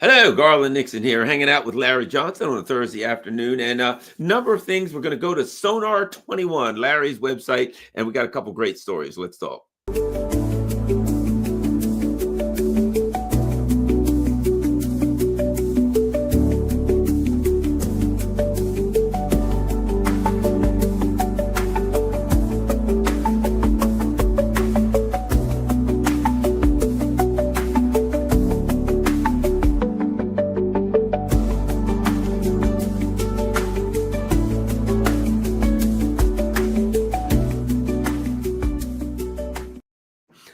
Hello, Garland Nixon here, hanging out with Larry Johnson on a Thursday afternoon, and a number of things. We're going to go to Sonar 21, Larry's website, and we got a couple great stories. Let's talk.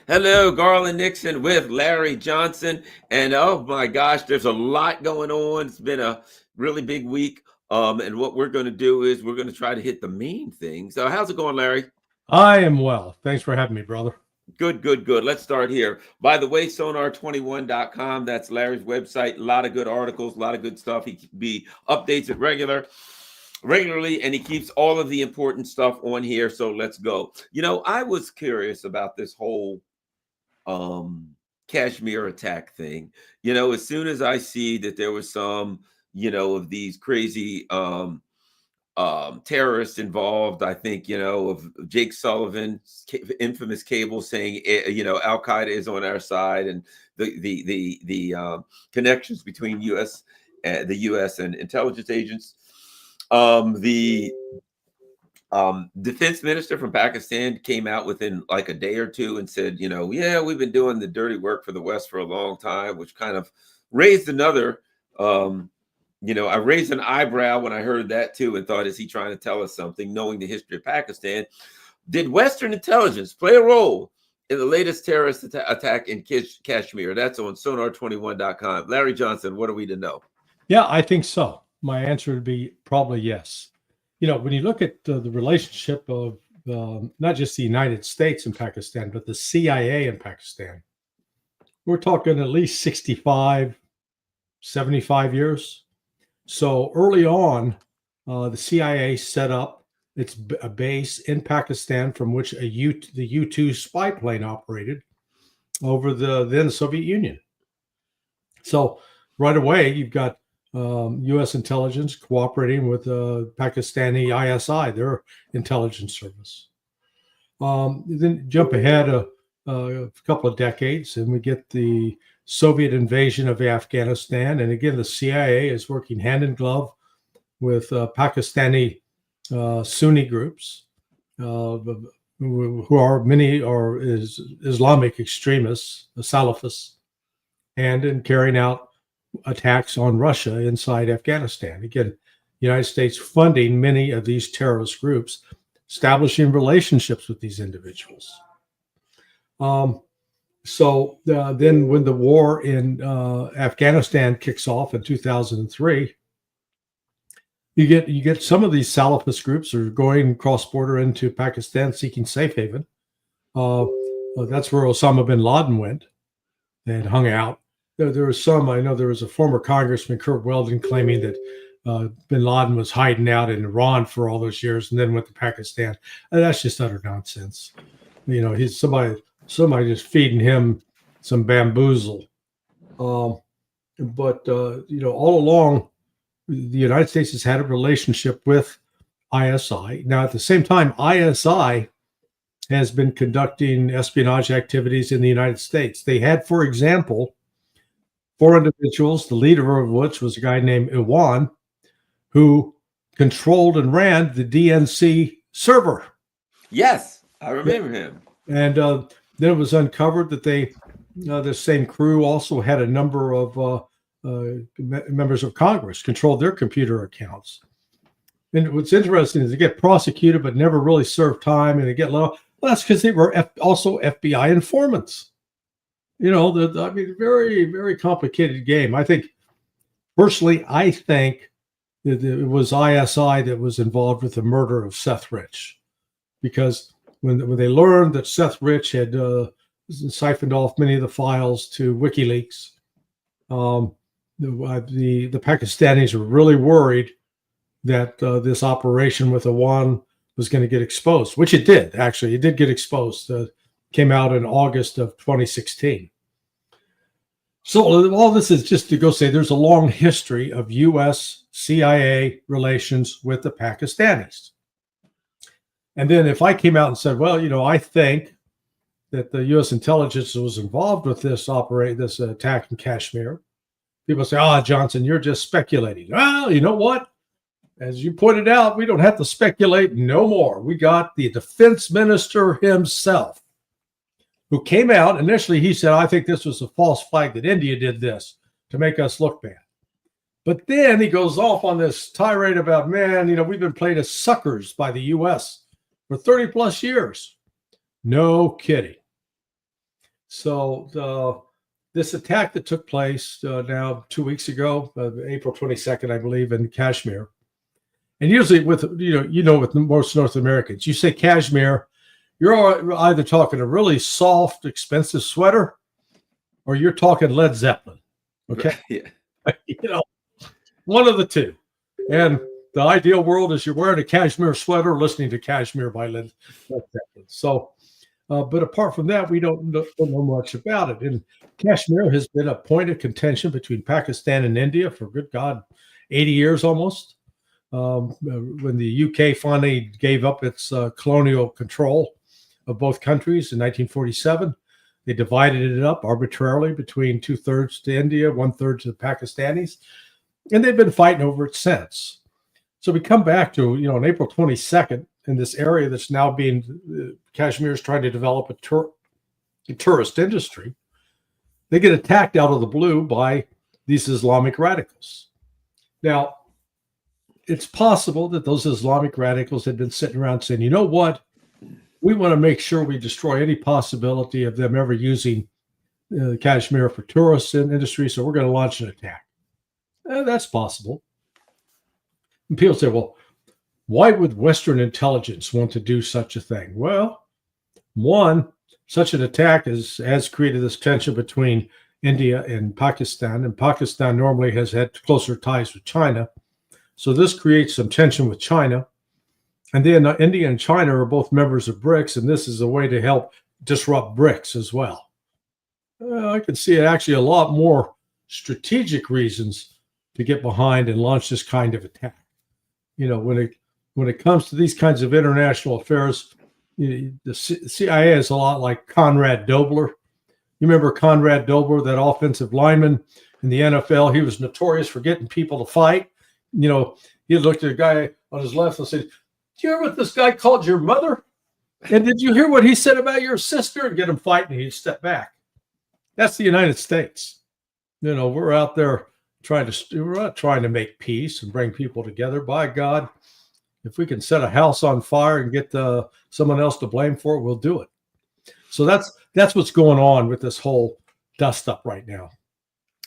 Hello, Garland Nixon with Larry Johnson. And oh my gosh, there's a lot going on. It's been a really big week. And what we're going to do is we're going to try to hit the main things. So how's it going, Larry? I am well. Thanks for having me, brother. Good. Let's start here. By the way, sonar21.com. That's Larry's website. A lot of good articles, a lot of good stuff. He updates it regularly, and he keeps all of the important stuff on here. So let's go. I was curious about this whole Kashmir attack thing. As soon as I see that there was some, of these crazy terrorists involved, I think, of Jake Sullivan's infamous cable saying, Al Qaeda is on our side, and the connections between the U.S. and intelligence agents. The defense minister from Pakistan came out within like a day or two and said, yeah, we've been doing the dirty work for the West for a long time, which kind of raised another, I raised an eyebrow when I heard that too and thought, is he trying to tell us something, knowing the history of Pakistan? Did Western intelligence play a role in the latest terrorist attack in Kashmir? That's on sonar21.com. Larry Johnson, what are we to know? Yeah, I think so. My answer would be probably yes. When you look at the relationship of not just the United States and Pakistan, but the CIA in Pakistan, we're talking at least 65, 75 years. So early on, the CIA set up a base in Pakistan from which the U-2 spy plane operated over the then Soviet Union. So right away, you've got U.S. intelligence cooperating with Pakistani ISI, their intelligence service. Then jump ahead a couple of decades, and we get the Soviet invasion of Afghanistan. And again, the CIA is working hand in glove with Pakistani Sunni groups, many are Islamic extremists, Salafists, and in carrying out attacks on Russia inside Afghanistan. Again, the United States funding many of these terrorist groups, establishing relationships with these individuals. So then when the war in Afghanistan kicks off in 2003, you get some of these Salafist groups are going cross-border into Pakistan seeking safe haven. That's where Osama bin Laden went and hung out. There was some, I know there was a former Congressman, Kurt Weldon, claiming that bin Laden was hiding out in Iran for all those years and then went to Pakistan. And that's just utter nonsense. He's somebody just feeding him some bamboozle. But all along, the United States has had a relationship with ISI. Now, at the same time, ISI has been conducting espionage activities in the United States. They had, for example, 4 individuals, the leader of which was a guy named Awan, who controlled and ran the DNC server. Yes, I remember him. And then it was uncovered that the same crew also had a number of members of Congress controlled their computer accounts. And what's interesting is they get prosecuted but never really serve time, and they get low. Well, that's because they were also FBI informants. Very, very complicated game. Personally, I think that it was ISI that was involved with the murder of Seth Rich, because when they learned that Seth Rich had siphoned off many of the files to WikiLeaks, the Pakistanis were really worried that this operation with Awan was going to get exposed, which it did. Actually, it did get exposed. Came out in August of 2016. So all this is just to go say there's a long history of U.S. CIA relations with the Pakistanis. And then if I came out and said, well, I think that the U.S. intelligence was involved with this attack in Kashmir, people say, Johnson, you're just speculating. Well, you know what? As you pointed out, we don't have to speculate no more. We got the defense minister himself who came out. Initially, he said, I think this was a false flag that India did this to make us look bad. But then he goes off on this tirade about, man, we've been played as suckers by the U.S. for 30 plus years. No kidding. So this attack that took place now 2 weeks ago, April 22nd, I believe, in Kashmir. And usually with most North Americans, you say Kashmir, you're either talking a really soft, expensive sweater, or you're talking Led Zeppelin. Okay. Yeah. One of the two. And the ideal world is you're wearing a cashmere sweater, listening to Kashmir by Led Zeppelin. So, but apart from that, we don't know much about it. And Kashmir has been a point of contention between Pakistan and India for, good God, 80 years almost. When the UK finally gave up its colonial control of both countries in 1947, they divided it up arbitrarily between 2/3 to India, 1/3 to the Pakistanis, and they've been fighting over it since. So we come back to, on April 22nd, in this area that's now Kashmir is trying to develop a tourist industry. They get attacked out of the blue by these Islamic radicals. Now, it's possible that those Islamic radicals had been sitting around saying, you know what? We want to make sure we destroy any possibility of them ever using Kashmir for tourist industry, so we're going to launch an attack. That's possible. And people say, well, why would Western intelligence want to do such a thing? Well, one, such an attack has created this tension between India and Pakistan normally has had closer ties with China. So this creates some tension with China. And then India and China are both members of BRICS, and this is a way to help disrupt BRICS as well. I can see actually a lot more strategic reasons to get behind and launch this kind of attack. When it comes to these kinds of international affairs, the CIA is a lot like Conrad Dobler. You remember Conrad Dobler, that offensive lineman in the NFL? He was notorious for getting people to fight. He looked at a guy on his left and said, do you hear what this guy called your mother? And did you hear what he said about your sister? And get him fighting, he'd step back. That's the United States. We're out there we're not trying to make peace and bring people together. By God, if we can set a house on fire and get someone else to blame for it, we'll do it. So that's what's going on with this whole dust up right now.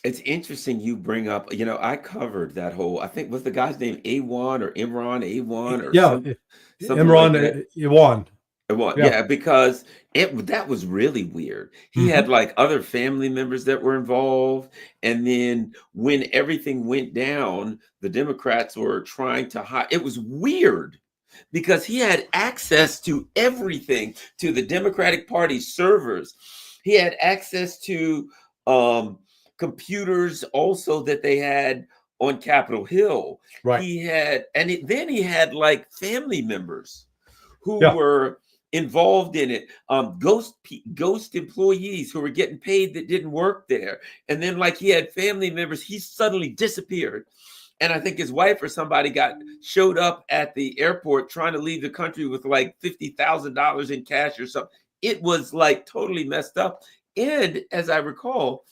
It's interesting you bring up, I covered that whole, I think, what's the guy's name? Awan or Imran Awan or something Imran like Awan. Yeah, because that was really weird. He had like other family members that were involved. And then when everything went down, the Democrats were trying to hide. It was weird because he had access to everything, to the Democratic Party servers. He had access to computers also that they had on Capitol Hill. Right. Then he had like family members who were involved in it, ghost employees who were getting paid that didn't work there. And then like he had family members, he suddenly disappeared. And I think his wife or somebody showed up at the airport trying to leave the country with like $50,000 in cash or something. It was like totally messed up. And as I recall,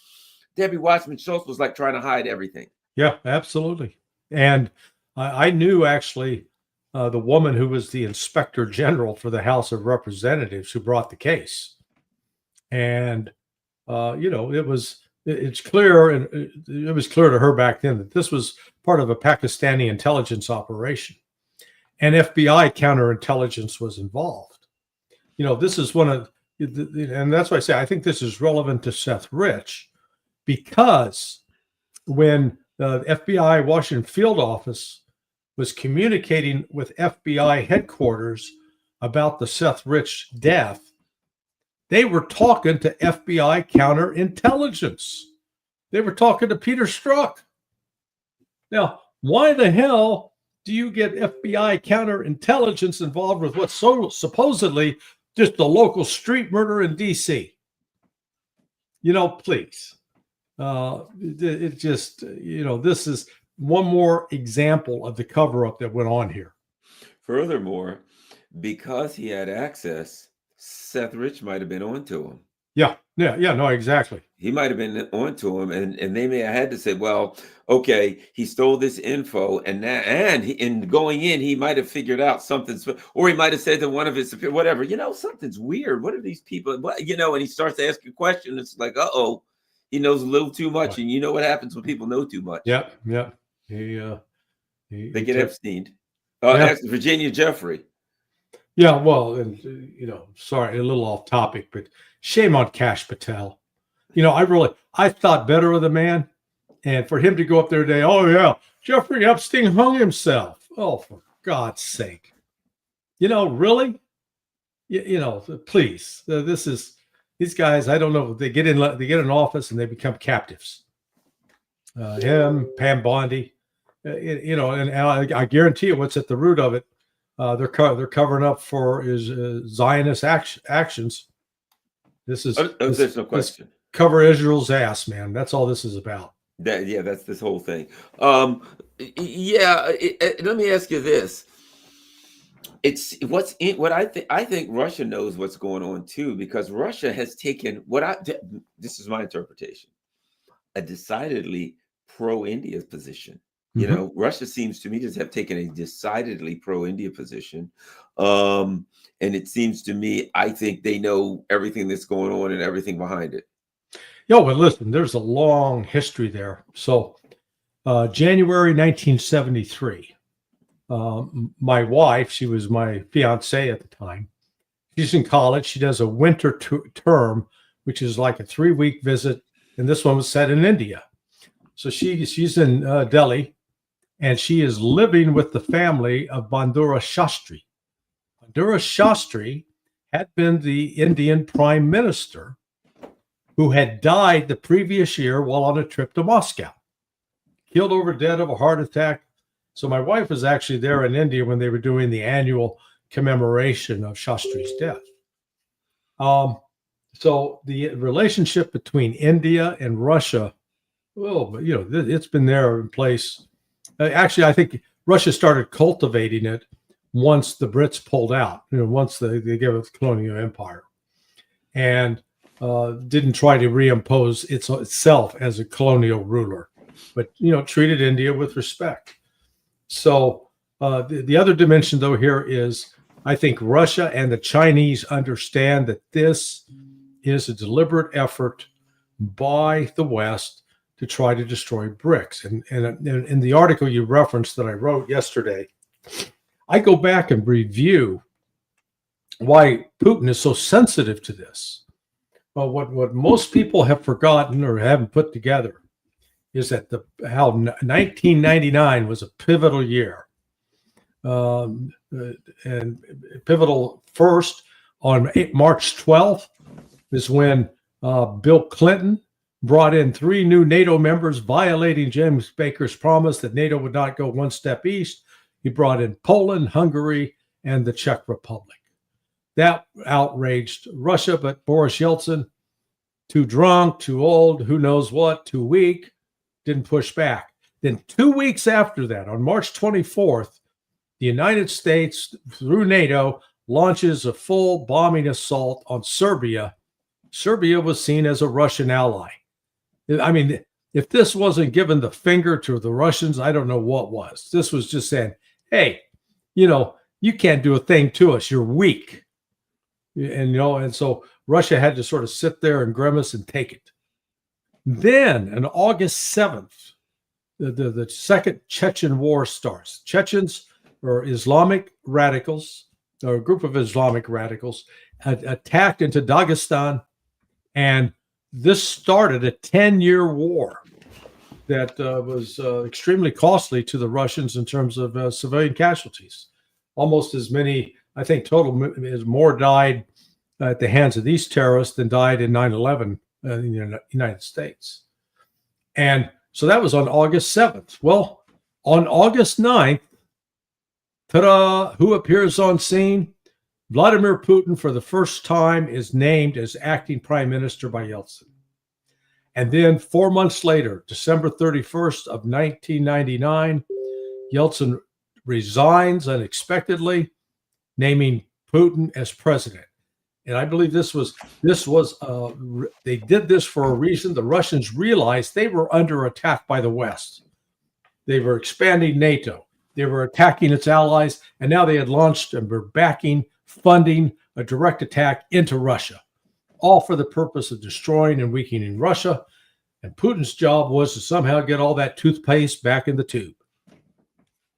Debbie Wasserman Schultz was like trying to hide everything. Yeah, absolutely. And I knew actually the woman who was the inspector general for the House of Representatives who brought the case. And, it's clear, and it was clear to her back then that this was part of a Pakistani intelligence operation, and FBI counterintelligence was involved. This is one of, and that's why I say I think this is relevant to Seth Rich, because when the FBI Washington field office was communicating with FBI headquarters about the Seth Rich death, they were talking to FBI counterintelligence. They were talking to Peter Strzok. Now, why the hell do you get FBI counterintelligence involved with what's so supposedly just a local street murder in D.C.? Please. It just, this is one more example of the cover-up that went on here. Furthermore, because he had access, Seth Rich might have been onto him. Yeah, no, exactly. He might have been onto him, and they may have had to say, well, okay, he stole this info, and in going in, he might have figured out something, or he might have said to one of his, whatever, something's weird. What are these people? And he starts to ask a question. It's like, uh-oh, he knows a little too much, right. And you know what happens when people know too much. Yeah. They get Epsteined. That's Virginia Jeffrey. Yeah, well, and sorry, a little off topic, but shame on Kash Patel. I thought better of the man, and for him to go up there today, oh yeah, Jeffrey Epstein hung himself. Oh, for God's sake, really, please, these guys. I don't know. They get in office and they become captives. Him, Pam Bondi, and I guarantee you, what's at the root of it. They're covering up for his Zionist actions. This is there's no question. Cover Israel's ass, man. That's all this is about. That's this whole thing. Let me ask you this. It's what I think Russia knows what's going on too, because Russia has taken this is my interpretation, a decidedly pro-India position. Russia seems to me to have taken a decidedly pro-India position. And it seems to me, I think they know everything that's going on and everything behind it. But listen, there's a long history there. So January 1973, my wife, she was my fiance at the time. She's in college. She does a winter term, which is like a 3-week visit. And this one was set in India. So she's in Delhi. And she is living with the family of Bandura Shastri. Bandura Shastri had been the Indian prime minister who had died the previous year while on a trip to Moscow. Killed over dead of a heart attack. So my wife was actually there in India when they were doing the annual commemoration of Shastri's death. So the relationship between India and Russia, it's been there in place. Actually, I think Russia started cultivating it once the Brits pulled out, once they gave it the colonial empire, and didn't try to reimpose itself as a colonial ruler, but, treated India with respect. So the other dimension, though, here is I think Russia and the Chinese understand that this is a deliberate effort by the West to try to destroy BRICS. And in the article you referenced that I wrote yesterday, I go back and review why Putin is so sensitive to this. Well, what most people have forgotten or haven't put together is that how 1999 was a pivotal year. And pivotal first on March 12th is when Bill Clinton brought in 3 new NATO members, violating James Baker's promise that NATO would not go one step east. He brought in Poland, Hungary, and the Czech Republic. That outraged Russia, but Boris Yeltsin, too drunk, too old, who knows what, too weak, didn't push back. Then 2 weeks after that, on March 24th, the United States, through NATO, launches a full bombing assault on Serbia. Serbia was seen as a Russian ally. I mean, if this wasn't giving the finger to the Russians, I don't know what was. This was just saying, hey, you can't do a thing to us. You're weak. And so Russia had to sort of sit there and grimace and take it. Then on August 7th, the second Chechen war starts. Chechens or Islamic radicals, or a group of Islamic radicals, attacked into Dagestan, and this started a 10-year war that was extremely costly to the Russians in terms of civilian casualties. Almost as many, I think, total as more died at the hands of these terrorists than died in 9/11 in the United States. And so that was on August 7th. Well, on August 9th, ta-da, who appears on scene? Vladimir Putin, for the first time, is named as acting prime minister by Yeltsin. And then 4 months later, December 31st of 1999, Yeltsin resigns unexpectedly, naming Putin as president. And I believe they did this for a reason. The Russians realized they were under attack by the West. They were expanding NATO. They were attacking its allies. And now they had launched and were funding a direct attack into Russia, all for the purpose of destroying and weakening Russia. And Putin's job was to somehow get all that toothpaste back in the tube.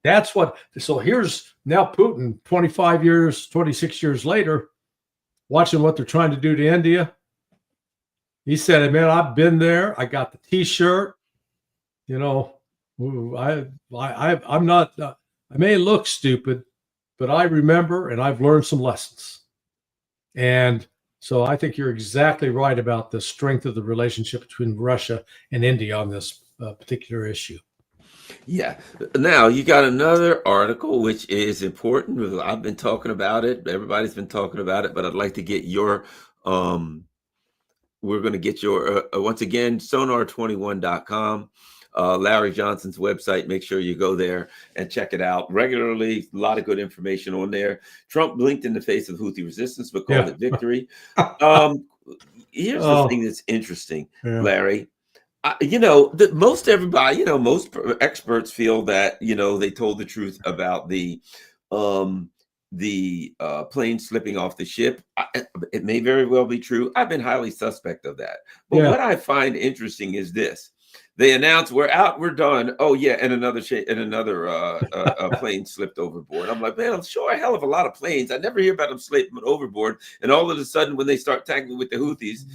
So here's now Putin, 26 years later, watching what they're trying to do to India. He said, man, I've been there. I got the T-shirt. I'm not, I may look stupid, but I remember and I've learned some lessons. And so I think you're exactly right about the strength of the relationship between Russia and India on this particular issue. Yeah. Now you got another article which is important. I've been talking about it. Everybody's been talking about it, but I'd like to get your we're going to get your once again sonar21.com, Larry Johnson's website. Make sure you go there and check it out regularly. A lot of good information on there. Trump blinked in the face of Houthi resistance but called it victory. Here's the thing that's interesting, Larry. Most everybody, most experts feel that, they told the truth about the plane slipping off the ship. It may very well be true. I've been highly suspect of that. But what I find interesting is this. They announced we're out, we're done. Oh yeah, and another plane slipped overboard. I'm like, man, I'm sure a hell of a lot of planes. I never hear about them slipping overboard. And all of a sudden, when they start tackling with the Houthis,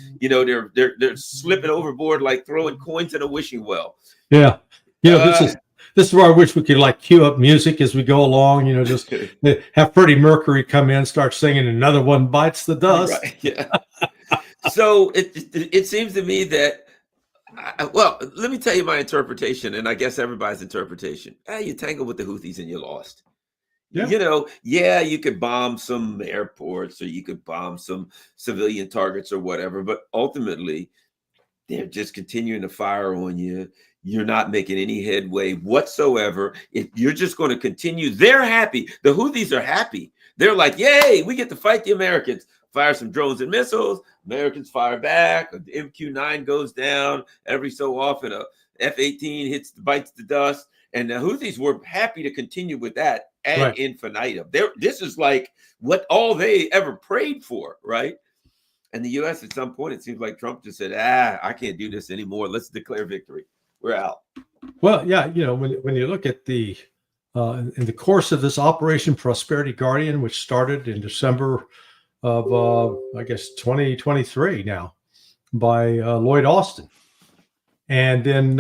they're slipping overboard like throwing coins in a wishing well. Yeah, this is where I wish we could cue up music as we go along. Just have Freddie Mercury come in, start singing "Another One Bites the Dust." Right, yeah. So it seems to me that. Well, let me tell you my interpretation, and I guess everybody's interpretation. You tangled with the Houthis and you lost. Yeah. You could bomb some airports or you could bomb some civilian targets or whatever, but ultimately, they're just continuing to fire on you. You're not making any headway whatsoever. If you're just going to continue, they're happy. The Houthis are happy. They're like, yay, we get to fight the Americans. Fire some drones and missiles. Americans fire back. An MQ-9 goes down. Every so often, a F-18 bites the dust. And the Houthis were happy to continue with that ad infinitum. This is like what all they ever prayed for, right? And the U.S. at some point, it seems like Trump just said, I can't do this anymore. Let's declare victory. We're out. Well, yeah, when you look at in the course of this Operation Prosperity Guardian, which started in December of, 2023 now by Lloyd Austin. And then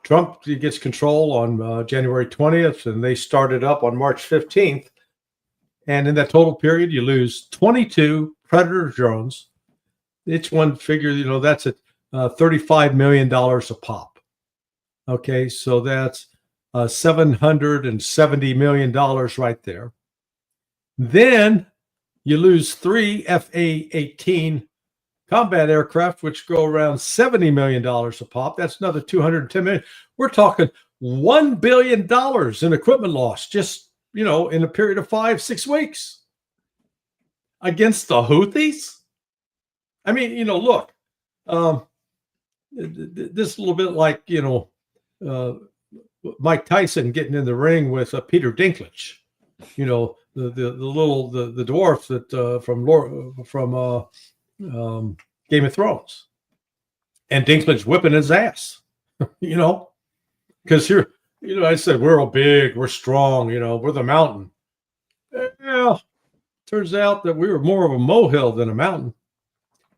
Trump gets control on January 20th, and they started up on March 15th. And in that total period, you lose 22 Predator drones. Each one figure, that's at $35 million a pop. Okay, so that's $770 million right there. Then you lose 3 FA-18 combat aircraft, which go around $70 million a pop. That's another $210 million. We're talking $1 billion in equipment loss just, in a period of 5-6 weeks against the Houthis. I mean, look, this is a little bit like, Mike Tyson getting in the ring with Peter Dinklage, the dwarf that from Game of Thrones, and Dinklage whipping his ass, because I said we're all big, we're strong, we're the mountain. Well, turns out that we were more of a molehill than a mountain,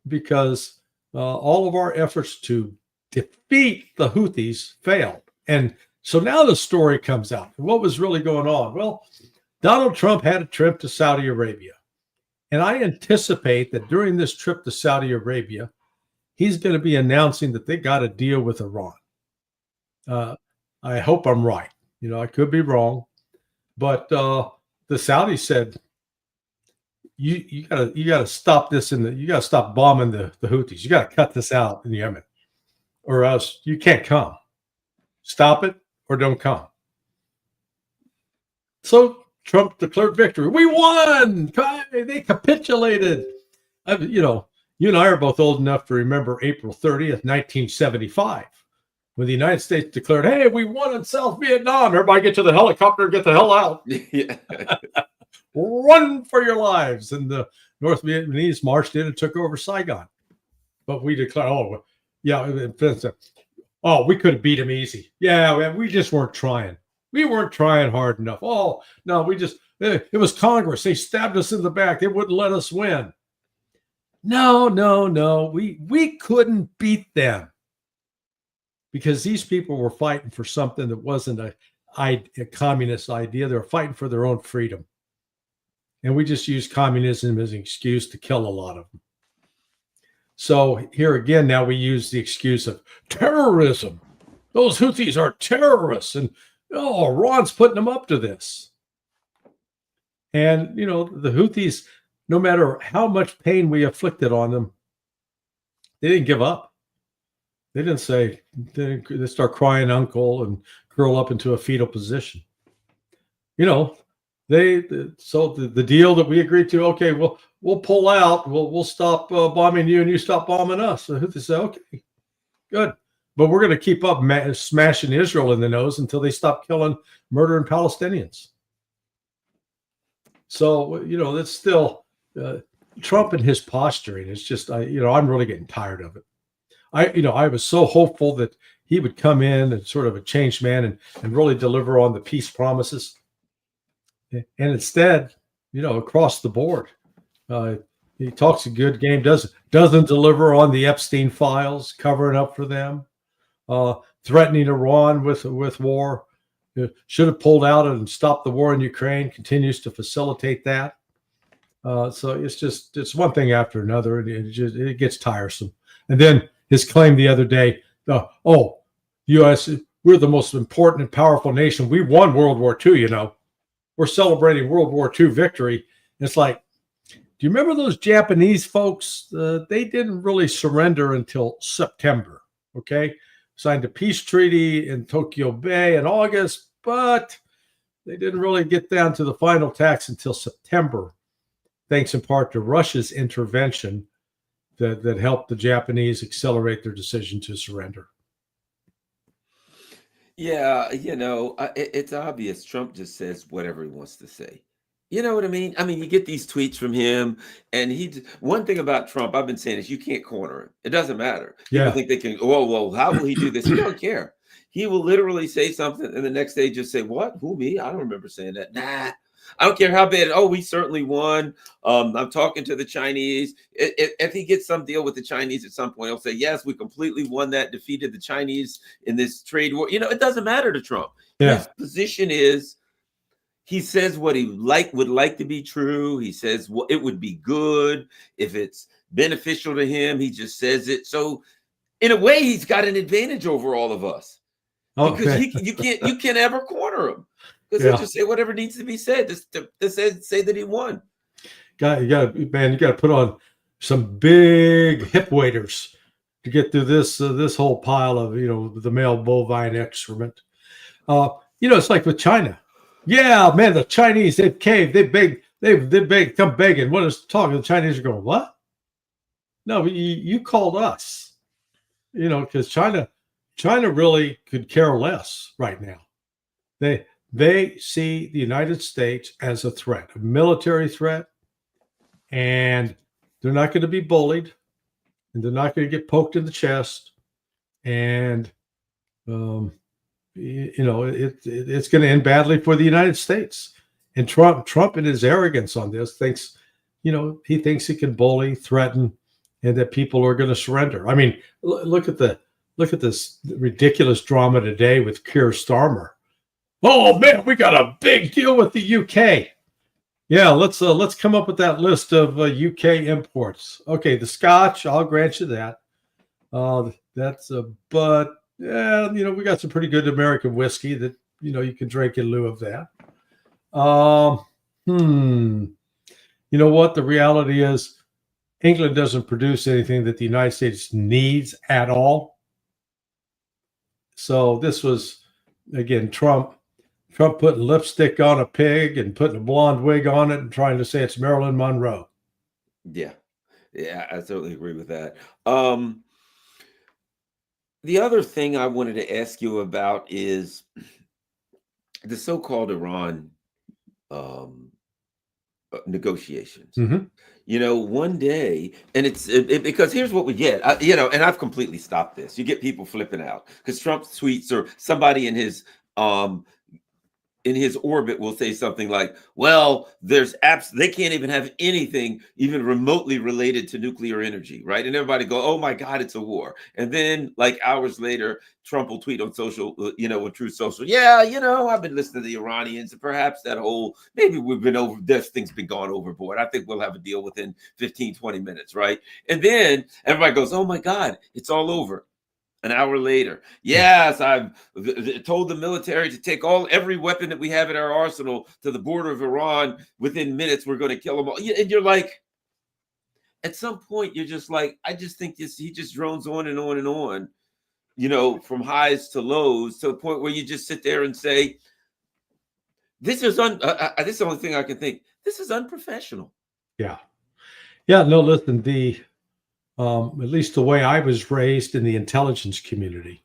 because all of our efforts to defeat the Houthis failed. And so now the story comes out. What was really going on? Well, Donald Trump had a trip to Saudi Arabia. And I anticipate that during this trip to Saudi Arabia, he's going to be announcing that they got a deal with Iran. I hope I'm right. I could be wrong, but the Saudis said you gotta stop this you gotta stop bombing the Houthis. You gotta cut this out in Yemen, or else you can't come. Stop it or don't come. So Trump declared victory. We won. They capitulated. You and I are both old enough to remember April 30th, 1975, when the United States declared, "Hey, we won in South Vietnam. Everybody get to the helicopter and get the hell out. Yeah. Run for your lives." And the North Vietnamese marched in and took over Saigon. But we declared, "Oh, yeah, we could have beat them easy. Yeah, we just weren't trying. We weren't trying hard enough. Oh, no, it was Congress. They stabbed us in the back. They wouldn't let us win." No. We couldn't beat them because these people were fighting for something that wasn't a communist idea. They were fighting for their own freedom. And we just used communism as an excuse to kill a lot of them. So here again, now we use the excuse of terrorism. Those Houthis are terrorists. And, Iran's putting them up to this. And, the Houthis, no matter how much pain we inflicted on them, they didn't give up. They didn't say, they start crying uncle and curl up into a fetal position. So the deal that we agreed to, okay, we'll pull out, we'll stop bombing you and you stop bombing us. So they say, okay, good. But we're going to keep up smashing Israel in the nose until they stop murdering Palestinians. So, that's still Trump and his posturing is just, I'm really getting tired of it. I was so hopeful that he would come in and sort of a changed man and really deliver on the peace promises. And instead, across the board, he talks a good game, doesn't deliver on the Epstein files, covering up for them, threatening Iran with war. Should have pulled out and stopped the war in Ukraine, continues to facilitate that. So it's one thing after another. It gets tiresome. And then his claim the other day, U.S., we're the most important and powerful nation. We won World War II, We're celebrating World War II victory. It's like, do you remember those Japanese folks? They didn't really surrender until September, okay? Signed a peace treaty in Tokyo Bay in August, but they didn't really get down to the final attacks until September, thanks in part to Russia's intervention that helped the Japanese accelerate their decision to surrender. Yeah, it's obvious. Trump just says whatever he wants to say. You know what I mean? I mean, you get these tweets from him, and one thing about Trump, I've been saying is you can't corner him. It doesn't matter. People think they can, well, how will he do this? He don't care. He will literally say something, and the next day just say, what? Who, me? I don't remember saying that. Nah, I don't care how bad. Oh, we certainly won. I'm talking to the Chinese. If he gets some deal with the Chinese at some point, he'll say, yes, we completely won that, defeated the Chinese in this trade war. It doesn't matter to Trump. Yeah. His position is, he says what he would like to be true. He says it would be good if it's beneficial to him. He just says it. So in a way, he's got an advantage over all of us. Because you can't ever corner him. Because he'll just say whatever needs to be said to say that he won. You got to put on some big hip waders to get through this whole pile of the male bovine excrement. It's like with China. Yeah, man, the Chinese, they've caved, they've begged, come begging. What is talking? The Chinese are going, what? No, you called us. Because China really could care less right now. They see the United States as a threat, a military threat, and they're not going to be bullied, and they're not going to get poked in the chest, and it's going to end badly for the United States. And Trump in his arrogance on this thinks, he thinks he can bully, threaten, and that people are going to surrender. I mean, look at this ridiculous drama today with Keir Starmer. Oh man, we got a big deal with the UK. Yeah, let's come up with that list of UK imports. Okay, the Scotch, I'll grant you that. But Yeah, we got some pretty good American whiskey that you can drink in lieu of that. Um, hmm. You know what? The reality is, England doesn't produce anything that the United States needs at all. So this was, again, Trump putting lipstick on a pig and putting a blonde wig on it and trying to say it's Marilyn Monroe. Yeah. Yeah, I totally agree with that. Um, the other thing I wanted to ask you about is the so-called Iran um, negotiations. Mm-hmm. One day, and because here's what we get, and I've completely stopped this. You get people flipping out because Trump's tweets or somebody um in his orbit will say something like, well, they can't even have anything even remotely related to nuclear energy, right? And everybody go, oh my God, it's a war. And then like hours later, Trump will tweet on social, with Truth Social, yeah, I've been listening to the Iranians, and perhaps maybe we've been over, this thing's been gone overboard. I think we'll have a deal within 15, 20 minutes, right? And then everybody goes, oh my God, it's all over. An hour later, yes, I've told the military to take every weapon that we have in our arsenal to the border of Iran. Within minutes, we're going to kill them all. And you're like, at some point, you're just like, I just think he just drones on and on and on, from highs to lows to the point where you just sit there and say, this is this is the only thing I can think. This is unprofessional. Yeah. Yeah. No, listen, at least the way I was raised in the intelligence community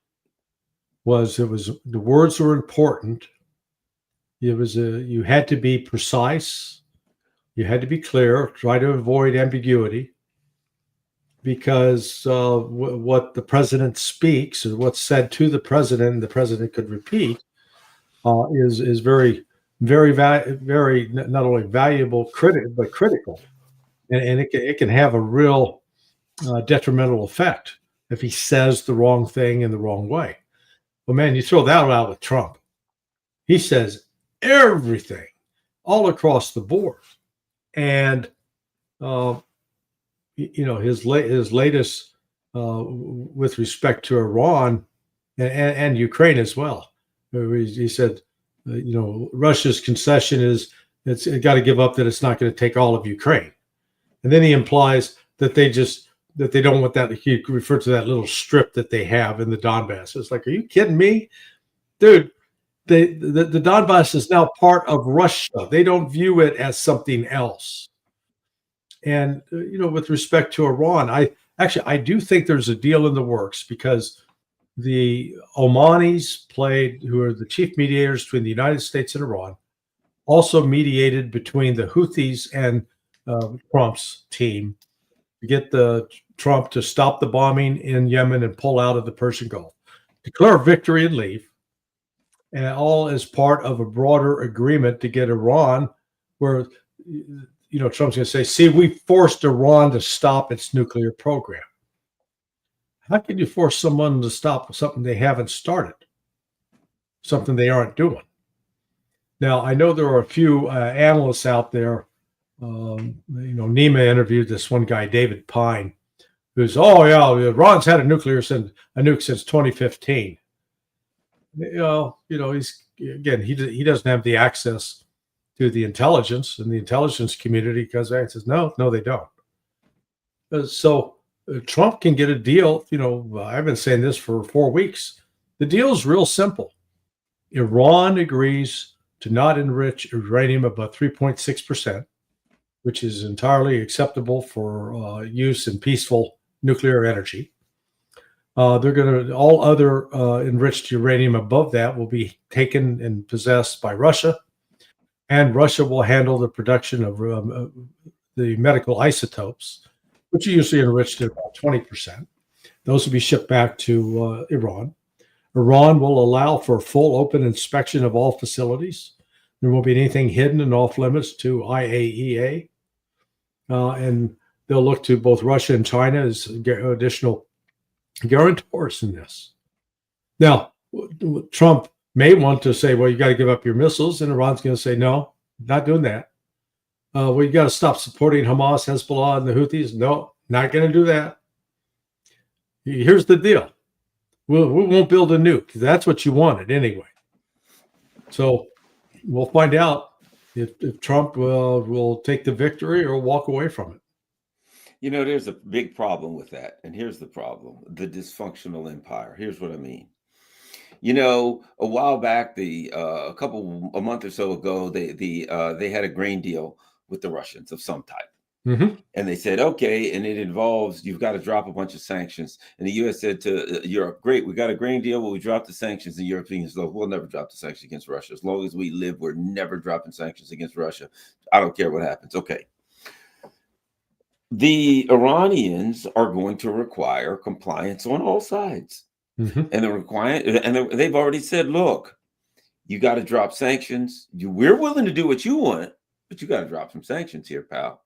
the words were important. You had to be precise. You had to be clear, try to avoid ambiguity, because what the president speaks or what's said to the president and the president could repeat is very, very, very not only valuable, but critical. And it can have a real detrimental effect if he says the wrong thing in the wrong way. Well, man, you throw that out with Trump. He says everything all across the board. And, his latest with respect to Iran and Ukraine as well. He said, Russia's concession is it's got to give up that it's not going to take all of Ukraine. And then he implies that they don't want that. He referred to that little strip that they have in the Donbass. It's like, are you kidding me? Dude, the Donbass is now part of Russia. They don't view it as something else. And, with respect to Iran, I do think there's a deal in the works, because the Omanis who are the chief mediators between the United States and Iran, also mediated between the Houthis and Trump's team to get Trump to stop the bombing in Yemen and pull out of the Persian Gulf, declare victory and leave, and all as part of a broader agreement to get Iran, where Trump's going to say, see, we forced Iran to stop its nuclear program. How can you force someone to stop something they haven't started, something they aren't doing? Now, I know there are a few analysts out there. Nima interviewed this one guy, David Pine, who's, oh yeah, Iran's had a nuke since 2015. He's, again, he doesn't have the access to the intelligence and the intelligence community, because he says no, they don't. So Trump can get a deal. I've been saying this for 4 weeks. The deal is real simple. Iran agrees to not enrich uranium above 3.6%, which is entirely acceptable for use in peaceful nuclear energy. They're going to, all other enriched uranium above that will be taken and possessed by Russia, and Russia will handle the production of the medical isotopes, which are usually enriched at about 20%. Those will be shipped back to Iran. Iran will allow for full open inspection of all facilities. There won't be anything hidden and off limits to IAEA. And they'll look to both Russia and China as additional guarantors in this. Now, Trump may want to say, well, you got to give up your missiles, and Iran's going to say, no, not doing that. Well, you got to stop supporting Hamas, Hezbollah, and the Houthis. No, not going to do that. Here's the deal. we won't build a nuke. That's what you wanted anyway. So we'll find out if Trump will take the victory or walk away from it. You know, there's a big problem with that. And here's the problem: the dysfunctional empire. Here's what I mean. You know, a while back, a month or so ago, they had a grain deal with the Russians of some type. Mm-hmm. And they said, okay, and it involves, you've got to drop a bunch of sanctions. And the U.S. said to Europe, great, we got a grain deal, but we dropped the sanctions. And Europeans, look, we'll never drop the sanctions against Russia. As long as we live, we're never dropping sanctions against Russia. I don't care what happens. Okay. The Iranians are going to require compliance on all sides. Mm-hmm. And they've already said, look, you got to drop sanctions. We're willing to do what you want, but you got to drop some sanctions here, pal.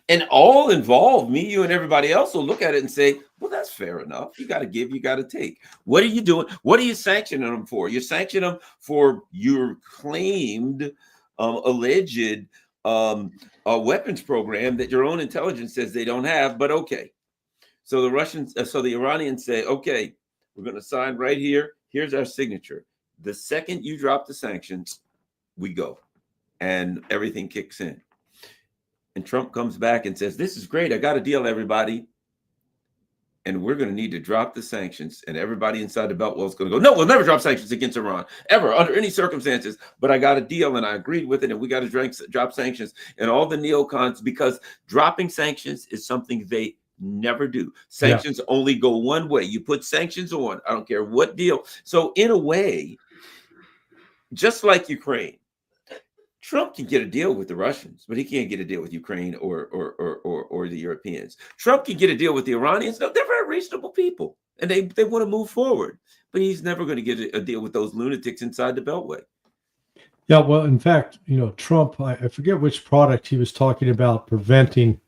And all involved, me, you, and everybody else will look at it and say, well, that's fair enough. You got to give, you got to take. What are you doing? What are you sanctioning them for? You're sanctioning them for your claimed, alleged weapons program that your own intelligence says they don't have, but okay. So the Iranians say, okay, we're going to sign right here. Here's our signature. The second you drop the sanctions, we go. And everything kicks in. And Trump comes back and says, this is great. I got a deal, everybody. And we're going to need to drop the sanctions. And everybody inside the Beltway is going to go, no, we'll never drop sanctions against Iran, ever, under any circumstances. But I got a deal and I agreed with it. And we got to drop sanctions. And all the neocons, because dropping sanctions is something they never do. Sanctions only go one way. You put sanctions on, I don't care what deal. So in a way, just like Ukraine, Trump can get a deal with the Russians, but he can't get a deal with Ukraine or the Europeans. Trump can get a deal with the Iranians. No, they're very reasonable people, and they want to move forward. But he's never going to get a deal with those lunatics inside the Beltway. Yeah, well, in fact, you know, Trump, I forget which product he was talking about preventing.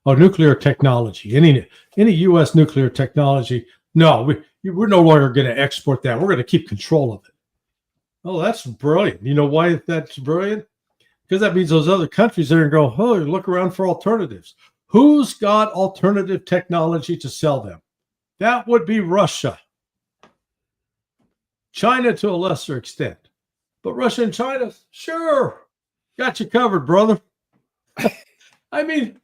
Oh, nuclear technology. Any U.S. nuclear technology? No, we're no longer going to export that. We're going to keep control of it. Oh, that's brilliant. You know why that's brilliant? Because that means those other countries are going to go, oh, look around for alternatives. Who's got alternative technology to sell them? That would be Russia. China to a lesser extent. But Russia and China, sure, got you covered, brother. I mean,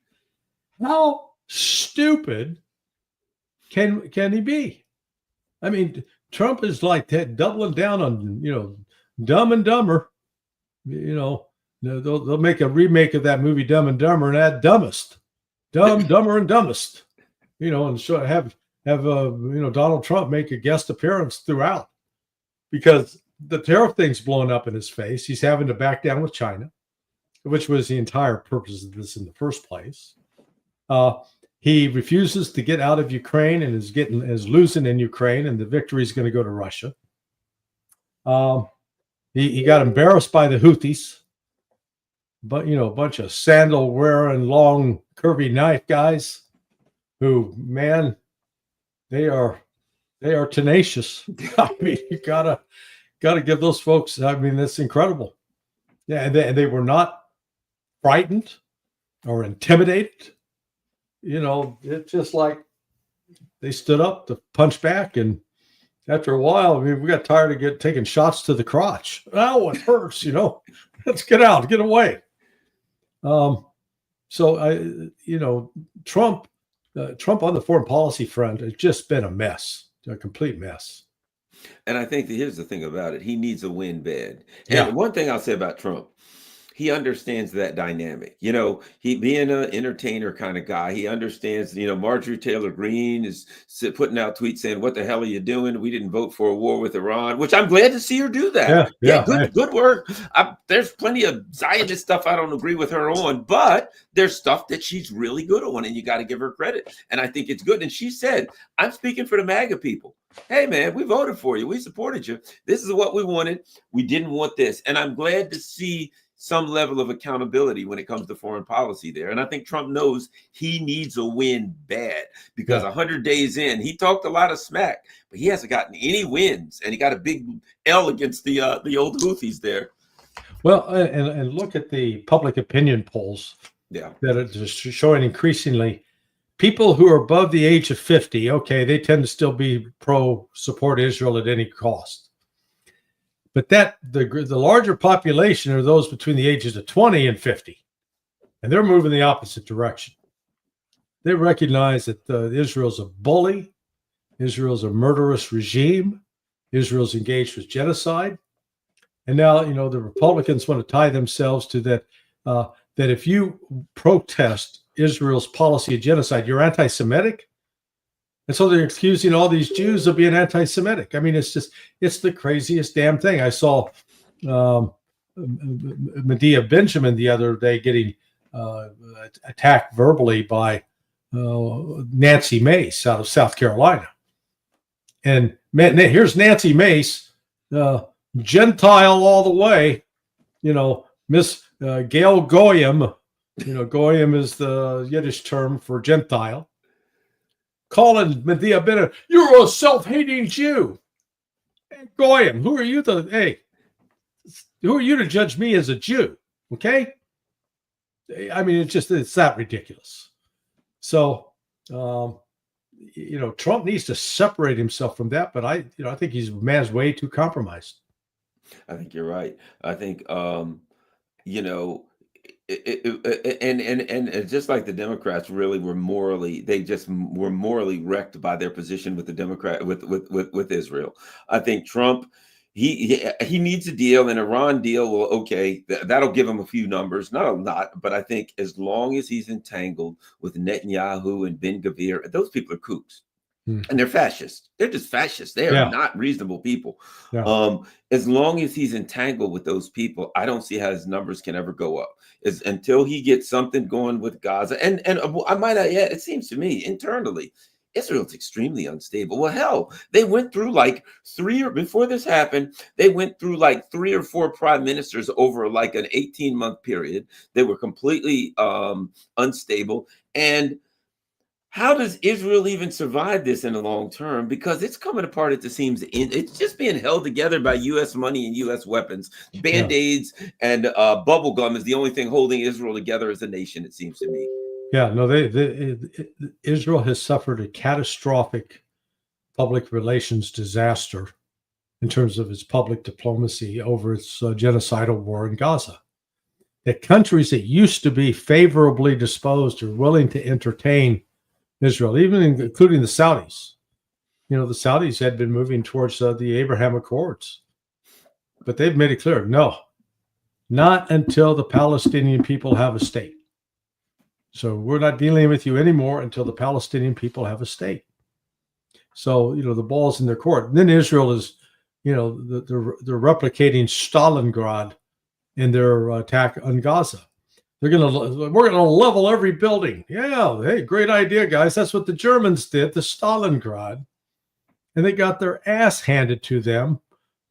how stupid can he be? I mean, Trump is like doubling down on, you know, Dumb and Dumber. You know, they'll make a remake of that movie Dumb and Dumber and add Dumbest, Dumb, Dumber, and Dumbest. You know, and so have Donald Trump make a guest appearance throughout, because the tariff thing's blowing up in his face. He's having to back down with China, which was the entire purpose of this in the first place. He refuses to get out of Ukraine and is losing in Ukraine, and the victory is going to go to Russia. He got embarrassed by the Houthis, but you know, a bunch of sandal wearing, long, curvy knife guys who, man, they are tenacious. I mean, you gotta give those folks. I mean, that's incredible. Yeah, and they were not frightened or intimidated. You know, it's just like they stood up to punch back, and after a while, I mean, we got tired of taking shots to the crotch. Oh, it hurts, you know. Let's get out, get away. So Trump on the foreign policy front has just been a mess, a complete mess. And I think here's the thing about it: he needs a win bad. Yeah. And one thing I'll say about Trump, he understands that dynamic. You know, he being an entertainer kind of guy, he understands, you know, Marjorie Taylor Greene is putting out tweets saying, what the hell are you doing? We didn't vote for a war with Iran, which I'm glad to see her do that. Yeah, good work. There's plenty of Zionist stuff I don't agree with her on, but there's stuff that she's really good on, and you got to give her credit. And I think it's good. And she said, I'm speaking for the MAGA people. Hey, man, we voted for you. We supported you. This is what we wanted. We didn't want this. And I'm glad to see some level of accountability when it comes to foreign policy there. And I think Trump knows he needs a win bad, because 100 days in, he talked a lot of smack, but he hasn't gotten any wins. And he got a big L against the old Houthis there. Well, and look at the public opinion polls that are just showing increasingly people who are above the age of 50, okay, they tend to still be pro-support Israel at any cost. But the larger population are those between the ages of 20 and 50, and they're moving the opposite direction. They recognize that Israel's a bully, Israel's a murderous regime, Israel's engaged with genocide, and now the Republicans want to tie themselves to that. That if you protest Israel's policy of genocide, you're anti-Semitic. And so they're accusing all these Jews of being anti-Semitic. I mean, it's the craziest damn thing. I saw Medea Benjamin the other day getting attacked verbally by Nancy Mace out of South Carolina. And here's Nancy Mace, Gentile all the way, Miss Gail Goyim, Goyim is the Yiddish term for Gentile, calling Medea Benjamin, you're a self-hating Jew. Hey, Goyim, who are you to judge me as a Jew? Okay. I mean, it's that ridiculous. So, Trump needs to separate himself from that, but I think man's way too compromised. I think you're right. I think, and just like the Democrats really were morally wrecked by their position with the Democrat with Israel. I think Trump, he needs a deal, an Iran deal. Well, okay, that'll give him a few numbers, not a lot, but I think as long as he's entangled with Netanyahu and Ben Gvir, those people are kooks. And they're fascists. They're just fascists. They are not reasonable people. Yeah. As long as he's entangled with those people, I don't see how his numbers can ever go up. Until he gets something going with Gaza. And I might add, it seems to me internally, Israel's extremely unstable. Well, hell, they went through before this happened, they went through 3 or 4 prime ministers over an 18-month period. They were completely unstable. And how does Israel even survive this in the long term? Because it's coming apart at the seams. It's just being held together by U.S. money and U.S. weapons. Band-Aids and bubble gum is the only thing holding Israel together as a nation, it seems to me. Yeah, no, Israel has suffered a catastrophic public relations disaster in terms of its public diplomacy over its genocidal war in Gaza. That countries that used to be favorably disposed or willing to entertain Israel, even including the Saudis. The Saudis had been moving towards the Abraham Accords, but they've made it clear, no, not until the Palestinian people have a state. So we're not dealing with you anymore until the Palestinian people have a state. So, the ball's in their court. And then Israel is, they're replicating Stalingrad in their attack on Gaza. We're gonna level every building. Yeah, hey, great idea, guys. That's what the Germans did to Stalingrad, and they got their ass handed to them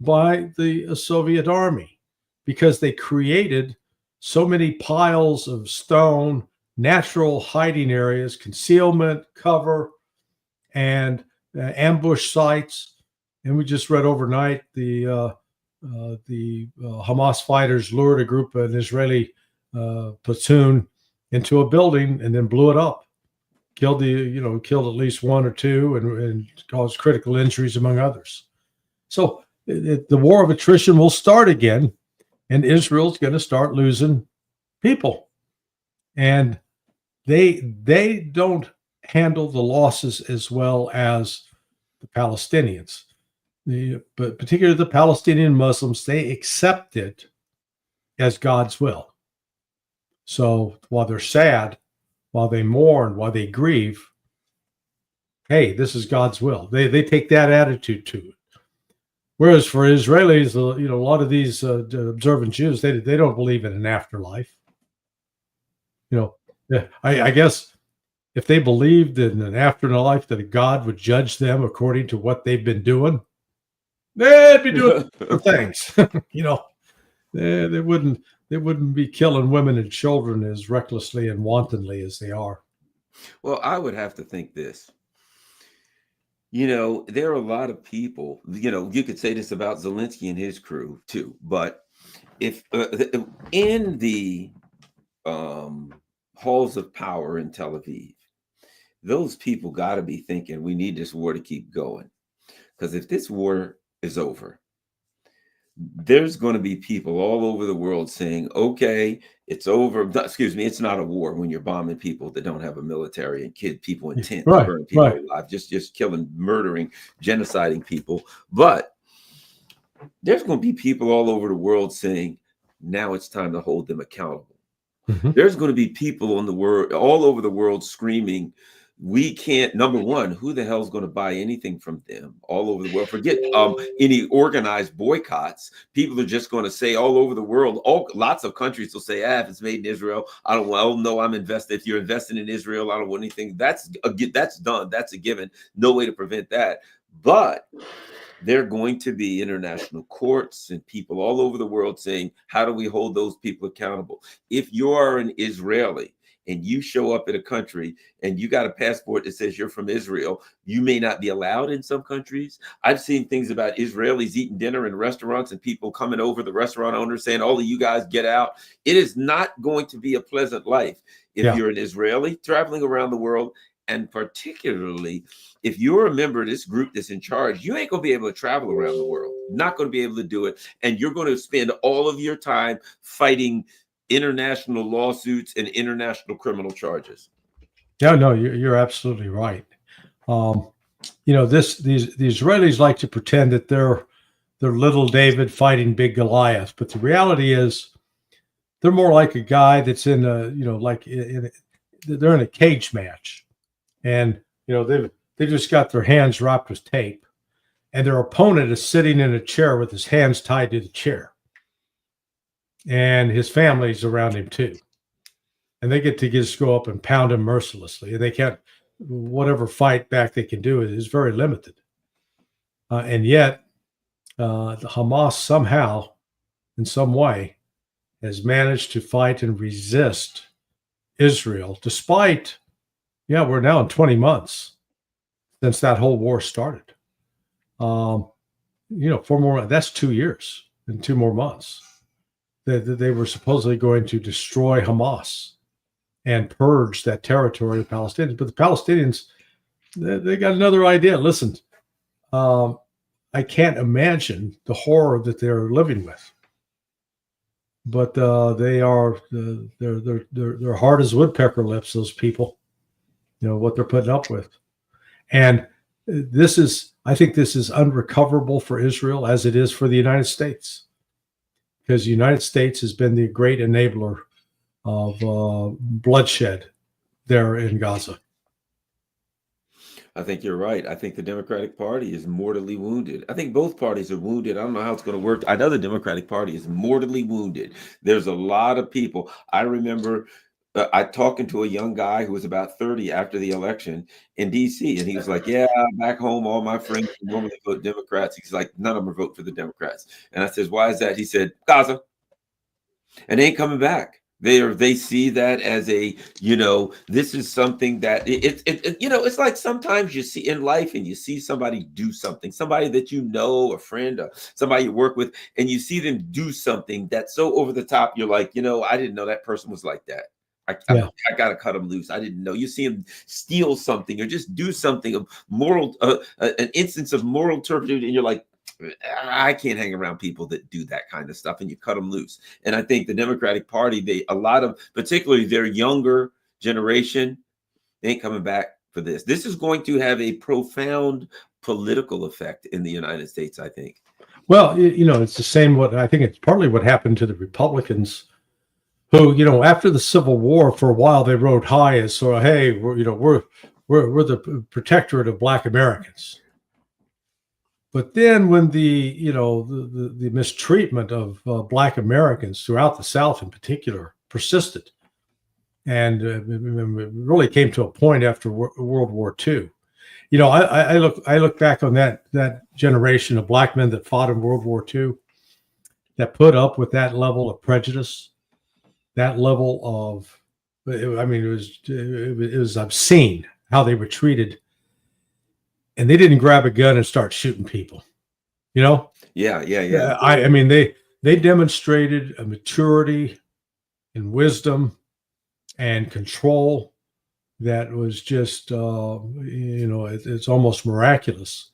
by the Soviet army because they created so many piles of stone, natural hiding areas, concealment, cover, and ambush sites. And we just read overnight the Hamas fighters lured a group of an Israeli platoon into a building and then blew it up, killed at least 1 or 2 and caused critical injuries among others. So the war of attrition will start again, and Israel's going to start losing people, and they don't handle the losses as well as the Palestinians, but particularly the Palestinian Muslims. They accept it as God's will. So while they're sad, while they mourn, while they grieve, hey, this is God's will. They take that attitude to it. Whereas for Israelis, a lot of these observant Jews, they don't believe in an afterlife. I guess if they believed in an afterlife that God would judge them according to what they've been doing, they'd be doing things. They wouldn't be killing women and children as recklessly and wantonly as they are. Well, I would have to think this. There are a lot of people, you could say this about Zelensky and his crew too, but if in the halls of power in Tel Aviv, those people got to be thinking we need this war to keep going. Because if this war is over, there's going to be people all over the world saying, okay, it's over. Excuse me, it's not a war when you're bombing people that don't have a military and kid people in tents, Right, burning people right. alive, just killing, murdering, genociding people. But there's going to be people all over the world saying, now it's time to hold them accountable. Mhm. There's going to be people in the world, all over the world, screaming, we can't. Number one, who the hell's going to buy anything from them all over the world? Forget any organized boycotts. People are just going to say all over the world, lots of countries will say, if it's made in Israel, I don't know, I'm invested. If you're investing in Israel, I don't want anything. That's done. That's a given. No way to prevent that. But there are going to be international courts and people all over the world saying, how do we hold those people accountable? If you are an Israeli and you show up in a country and you got a passport that says you're from Israel, you may not be allowed in some countries. I've seen things about Israelis eating dinner in restaurants and people coming over, the restaurant owners saying, all of you guys get out. It is not going to be a pleasant life if you're an Israeli traveling around the world. And particularly if you're a member of this group that's in charge, you ain't going to be able to travel around the world. Not going to be able to do it. And you're going to spend all of your time fighting international lawsuits and international criminal charges. Yeah, no, you're absolutely right. These the Israelis like to pretend that they're little David fighting big Goliath, but the reality is they're more like a guy that's in a they're in a cage match, and they just got their hands wrapped with tape, and their opponent is sitting in a chair with his hands tied to the chair, and his family's around him too, and they get to just go up and pound him mercilessly, and they can't. Whatever fight back they can do is very limited, and yet the Hamas somehow, in some way, has managed to fight and resist Israel, despite, we're now in 20 months since that whole war started. 4 more, that's 2 years and 2 more months. They were supposedly going to destroy Hamas and purge that territory of Palestinians. But the Palestinians, they got another idea. Listen, I can't imagine the horror that they're living with. But they're hard as woodpecker lips, those people, what they're putting up with. And I think this is unrecoverable for Israel as it is for the United States, because the United States has been the great enabler of bloodshed there in Gaza. I think you're right. I think the Democratic Party is mortally wounded. I think both parties are wounded. I don't know how it's going to work. I know the Democratic Party is mortally wounded. There's a lot of people. I remember I talking to a young guy who was about 30 after the election in DC, and he was like, yeah, back home, all my friends normally vote Democrats. He's like, none of them are voting for the Democrats. And I says, why is that? He said, Gaza. And they ain't coming back. They see that as this is something that it's like sometimes you see in life and you see somebody do something, somebody that a friend or somebody you work with, and you see them do something that's so over the top. You're like, I didn't know that person was like that. I got to cut them loose. I didn't know. You see him steal something or just do something of moral, an instance of moral turpitude, and you're like, I can't hang around people that do that kind of stuff, and you cut them loose. And I think the Democratic Party, a lot of, particularly their younger generation, they ain't coming back for this. This is going to have a profound political effect in the United States, I think. Well, it's the same. I think it's partly what happened to the Republicans, who, after the Civil War, for a while they rode high as sort of, hey, we're the protectorate of Black Americans. But then when the mistreatment of Black Americans throughout the South in particular persisted, and it really came to a point after World War II. I look back on that generation of Black men that fought in World War II, that put up with that level of prejudice, that level of, it was obscene how they were treated. And they didn't grab a gun and start shooting people, Yeah. They demonstrated a maturity and wisdom and control that was just, it's almost miraculous.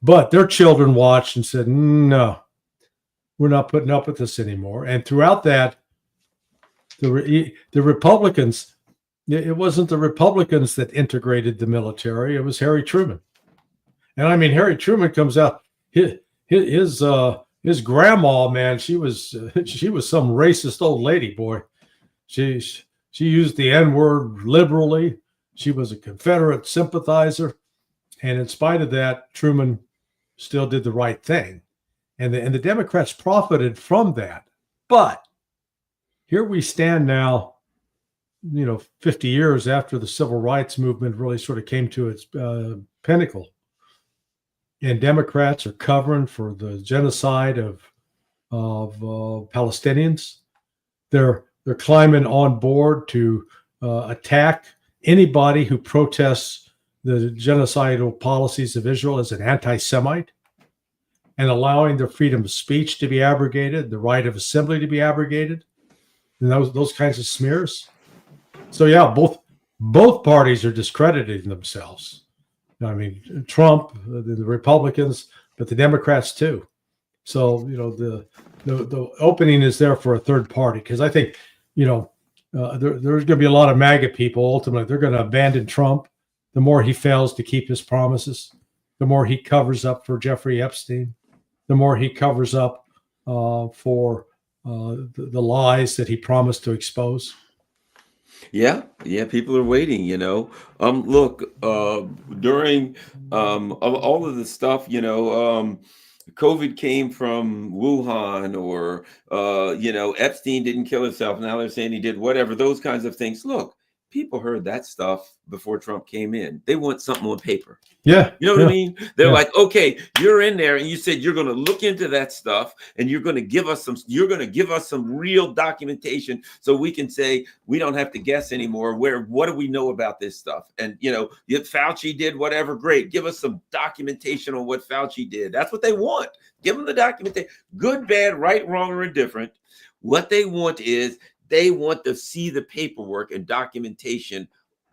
But their children watched and said, no, we're not putting up with this anymore. And throughout that, the Republicans, it wasn't the Republicans that integrated the military. It was Harry Truman. And I mean, Harry Truman comes out, his grandma, man, she was some racist old lady, boy. She used the N-word liberally. She was a Confederate sympathizer. And in spite of that, Truman still did the right thing. And the Democrats profited from that. But here we stand now, 50 years after the civil rights movement really sort of came to its pinnacle. And Democrats are covering for the genocide of Palestinians. They're climbing on board to attack anybody who protests the genocidal policies of Israel as an anti-Semite, and allowing their freedom of speech to be abrogated, the right of assembly to be abrogated, and those kinds of smears. So yeah, both parties are discrediting themselves. I mean, Trump, the Republicans, but the Democrats too. So the opening is there for a third party, because I think there's going to be a lot of MAGA people. Ultimately, they're going to abandon Trump. The more he fails to keep his promises, the more he covers up for Jeffrey Epstein, the more he covers up for the lies that he promised to expose. Yeah, people are waiting, Look, during all of the stuff, COVID came from Wuhan, or Epstein didn't kill himself. Now they're saying he did, whatever, those kinds of things. Look, people heard that stuff before Trump came in. They want something on paper. Yeah. You know what I mean? They're like, okay, you're in there and you said you're going to look into that stuff and you're going to give us some real documentation so we can say we don't have to guess anymore. What do we know about this stuff? And, if Fauci did whatever, great. Give us some documentation on what Fauci did. That's what they want. Give them the documentation. Good, bad, right, wrong, or indifferent. What they want is they want to see the paperwork and documentation.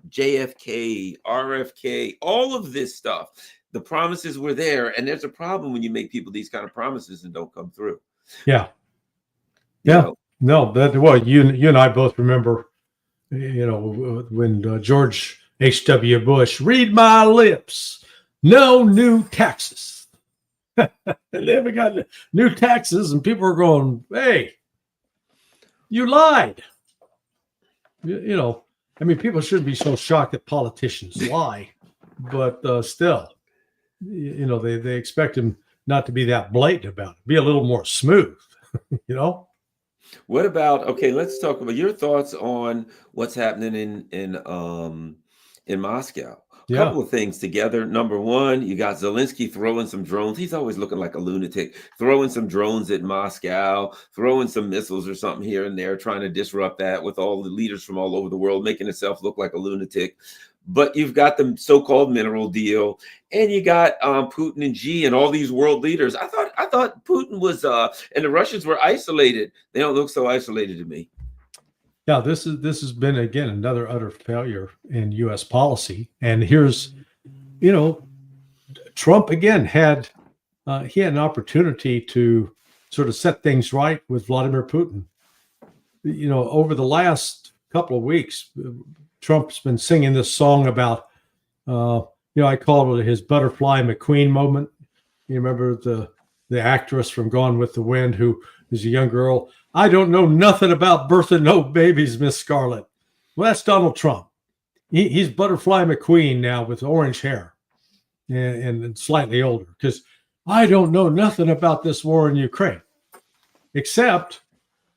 JFK, RFK, all of this stuff. The promises were there, and there's a problem when you make people these kind of promises and don't come through. Yeah. No, you and I both remember, when George H.W. Bush, read my lips, no new taxes. They haven't got new taxes, and people are going, hey, you lied. People shouldn't be so shocked that politicians lie, but still, they expect him not to be that blatant about it, be a little more smooth, What about, okay, let's talk about your thoughts on what's happening in Moscow. A couple of things together. Number one, you got Zelensky throwing some drones. He's always looking like a lunatic, throwing some drones at Moscow, throwing some missiles or something here and there, trying to disrupt that with all the leaders from all over the world, making himself look like a lunatic. But you've got the so-called mineral deal, and you got Putin and Xi and all these world leaders. I thought Putin was and the Russians were isolated. They don't look so isolated to me. Yeah, this has been, again, another utter failure in U.S. policy. And here's, Trump again had an opportunity to sort of set things right with Vladimir Putin. Over the last couple of weeks, Trump's been singing this song about, I call it his Butterfly McQueen moment. You remember the actress from Gone with the Wind, who is a young girl. I don't know nothing about birthing no babies, Miss Scarlett. Well, that's Donald Trump. He's Butterfly McQueen now with orange hair and slightly older, because I don't know nothing about this war in Ukraine. Except,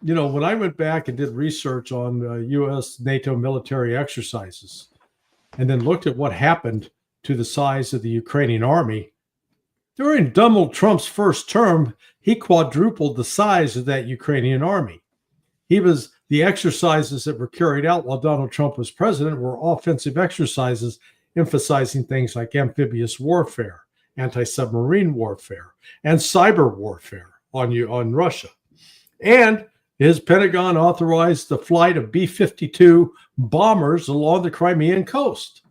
when I went back and did research on U.S. NATO military exercises and then looked at what happened to the size of the Ukrainian army, during Donald Trump's first term, he quadrupled the size of that Ukrainian army. The exercises that were carried out while Donald Trump was president were offensive exercises emphasizing things like amphibious warfare, anti-submarine warfare, and cyber warfare on Russia. And his Pentagon authorized the flight of B-52 bombers along the Crimean coast.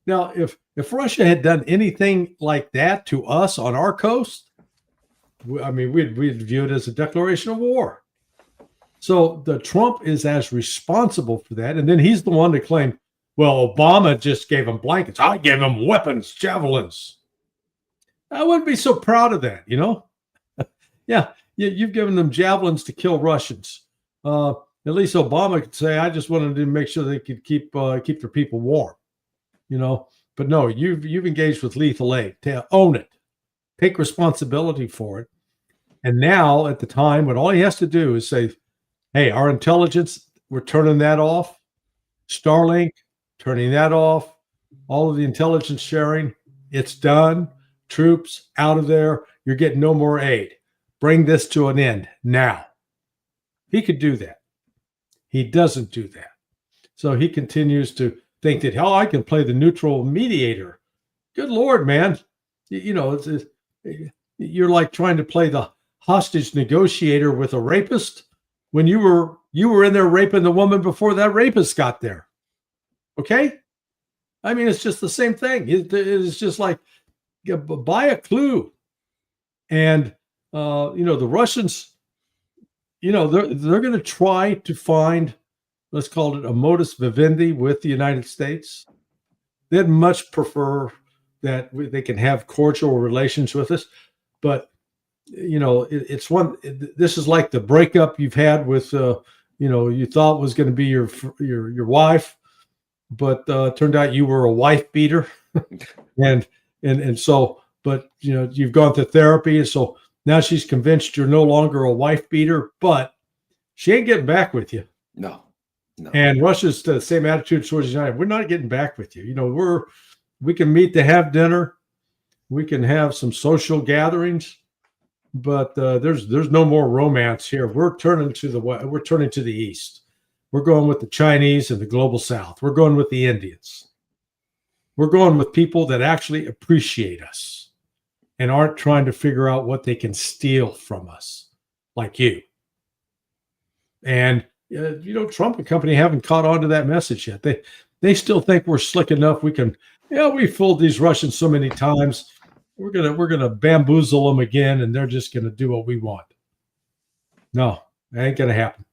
Now, if Russia had done anything like that to us on our coast, I mean, we'd view it as a declaration of war. So the Trump is as responsible for that. And then he's the one that claimed, well, Obama just gave him blankets. I gave him weapons, javelins. I wouldn't be so proud of that, you know? Yeah, you've given them javelins to kill Russians. At least Obama could say, I just wanted to make sure they could keep their people warm, you know? But no, you've engaged with lethal aid. To own it. Take responsibility for it. And now, at the time, when all he has to do is say, hey, our intelligence, we're turning that off. Starlink, turning that off. All of the intelligence sharing, it's done. Troops out of there. You're getting no more aid. Bring this to an end now. He could do that. He doesn't do that. So he continues to think that, I can play the neutral mediator. Good Lord, man. You know, you're like trying to play the hostage negotiator with a rapist when you were in there raping the woman before that rapist got there. Okay? I mean, it's just the same thing. It's just like, buy a clue. And, the Russians, they're going to try to find, let's call it a modus vivendi with the United States. They'd much prefer that they can have cordial relations with us. But, this is like the breakup you've had with, you thought was going to be your wife, but turned out you were a wife beater. and so, but, you've gone to therapy. And so now she's convinced you're no longer a wife beater, but she ain't getting back with you. No. And Russia's the same attitude towards the United. We're not getting back with you. We can meet to have dinner. We can have some social gatherings, but there's no more romance here. We're turning to the east. We're going with the Chinese and the global south. We're going with the Indians. We're going with people that actually appreciate us and aren't trying to figure out what they can steal from us, like you. And Trump and company haven't caught on to that message yet. They still think we're slick enough. We fooled these Russians so many times. We're gonna bamboozle them again, and they're just gonna do what we want. No, that ain't gonna happen.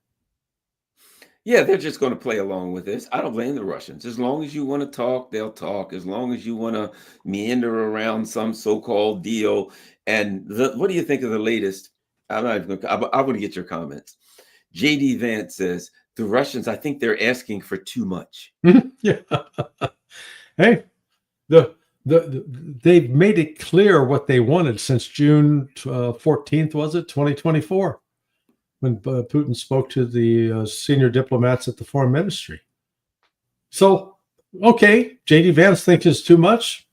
Yeah, they're just going to play along with this. I don't blame the Russians. As long as you want to talk, they'll talk. As long as you want to meander around some so-called deal. And what do you think of the latest? I'm not even going to, I want to get your comments. JD Vance says, the Russians, I think they're asking for too much. Yeah. Hey, they've made it clear what they wanted since June 14th, was it, 2024, when Putin spoke to the senior diplomats at the foreign ministry. So, okay, JD Vance thinks it's too much.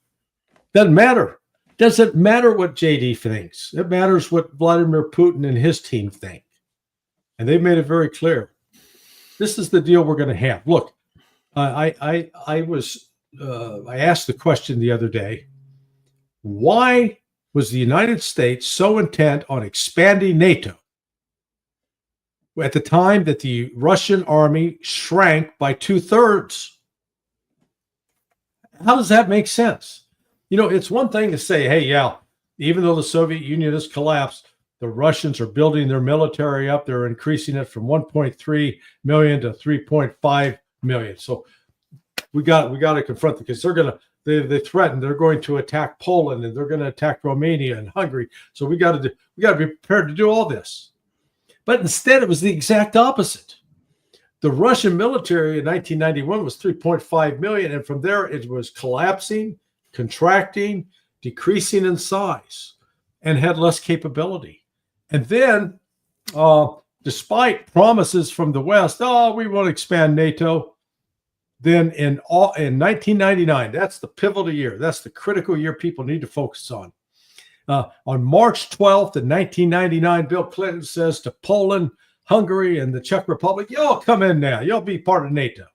Doesn't matter. Doesn't matter what JD thinks. It matters what Vladimir Putin and his team think. And they've made it very clear. This is the deal we're going to have. Look, I asked the question the other day, why was the United States so intent on expanding NATO at the time that the Russian army shrank by 2/3? How does that make sense? It's one thing to say, hey, yeah, even though the Soviet Union has collapsed, the Russians are building their military up. They're increasing it from 1.3 million to 3.5 million. So we got to confront them, because they threatened they're going to attack Poland, and they're going to attack Romania and Hungary. So we got to be prepared to do all this. But instead, it was the exact opposite. The Russian military in 1991 was 3.5 million, and from there it was collapsing, contracting, decreasing in size, and had less capability. And then, despite promises from the West, we want to expand NATO, then in 1999, that's the pivotal year. That's the critical year people need to focus on. On March 12th of 1999, Bill Clinton says to Poland, Hungary, and the Czech Republic, y'all come in now. Y'all be part of NATO,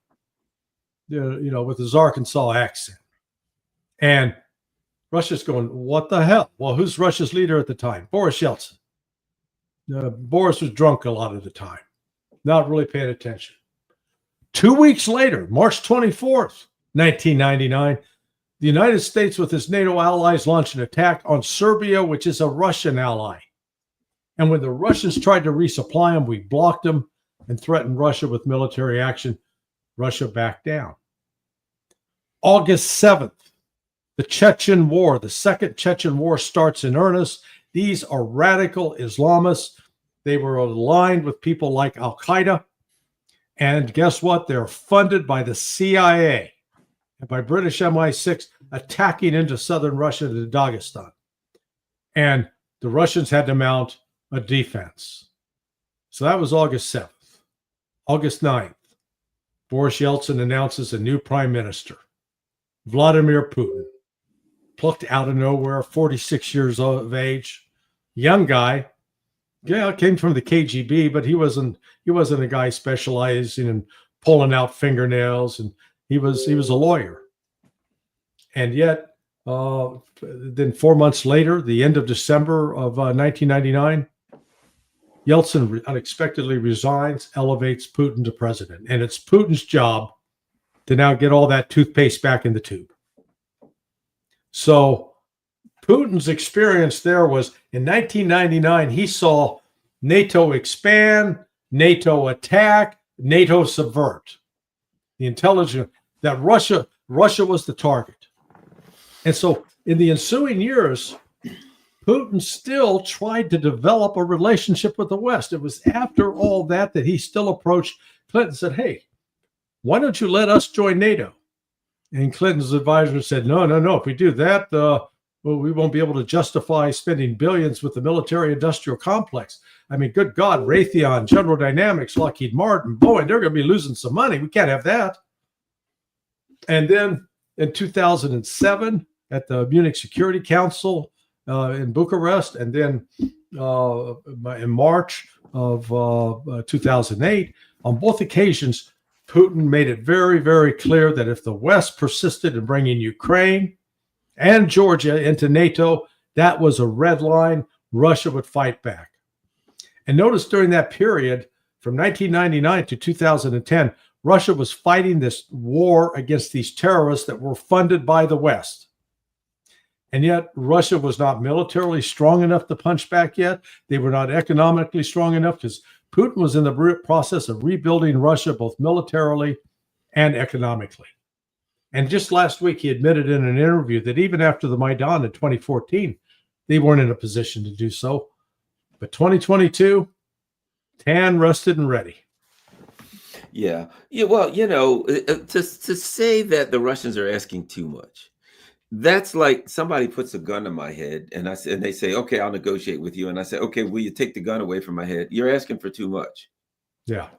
with his Arkansas accent. And Russia's going, what the hell? Well, who's Russia's leader at the time? Boris Yeltsin. Boris was drunk a lot of the time, not really paying attention. 2 weeks later, March 24th, 1999, the United States with its NATO allies launched an attack on Serbia, which is a Russian ally. And when the Russians tried to resupply them, we blocked them and threatened Russia with military action. Russia backed down. August 7th, the Chechen War, the Second Chechen War starts in earnest. These are radical Islamists. They were aligned with people like Al-Qaeda. And guess what? They're funded by the CIA and by British MI6 attacking into southern Russia to Dagestan. And the Russians had to mount a defense. So that was August 7th. August 9th, Boris Yeltsin announces a new prime minister, Vladimir Putin, plucked out of nowhere, 46 years of age, young guy. Yeah, came from the KGB, but he wasn't a guy specializing in pulling out fingernails, and he was a lawyer. And yet, then 4 months later, the end of December of 1999, Yeltsin unexpectedly resigns, elevates Putin to president, and it's Putin's job to now get all that toothpaste back in the tube. So Putin's experience there was in 1999, he saw NATO expand, NATO attack, NATO subvert. The intelligence that Russia was the target. And so in the ensuing years, Putin still tried to develop a relationship with the West. It was after all that he still approached Clinton and said, hey, why don't you let us join NATO? And Clinton's advisor said, no. If we do that, we won't be able to justify spending billions with the military-industrial complex. I mean, good God, Raytheon, General Dynamics, Lockheed Martin, Boeing, they're going to be losing some money. We can't have that. And then in 2007, at the Munich Security Council in Bucharest, and then in March of 2008, on both occasions, Putin made it very, very clear that if the West persisted in bringing Ukraine and Georgia into NATO, that was a red line. Russia would fight back. And notice during that period, from 1999 to 2010, Russia was fighting this war against these terrorists that were funded by the West. And yet Russia was not militarily strong enough to punch back yet. They were not economically strong enough because Putin was in the process of rebuilding Russia, both militarily and economically. And just last week, he admitted in an interview that even after the Maidan in 2014, they weren't in a position to do so. But 2022, tan, rested, and ready. Yeah. Well, to say that the Russians are asking too much, that's like somebody puts a gun to my head and they say, okay, I'll negotiate with you. And I say, okay, will you take the gun away from my head? You're asking for too much. Yeah.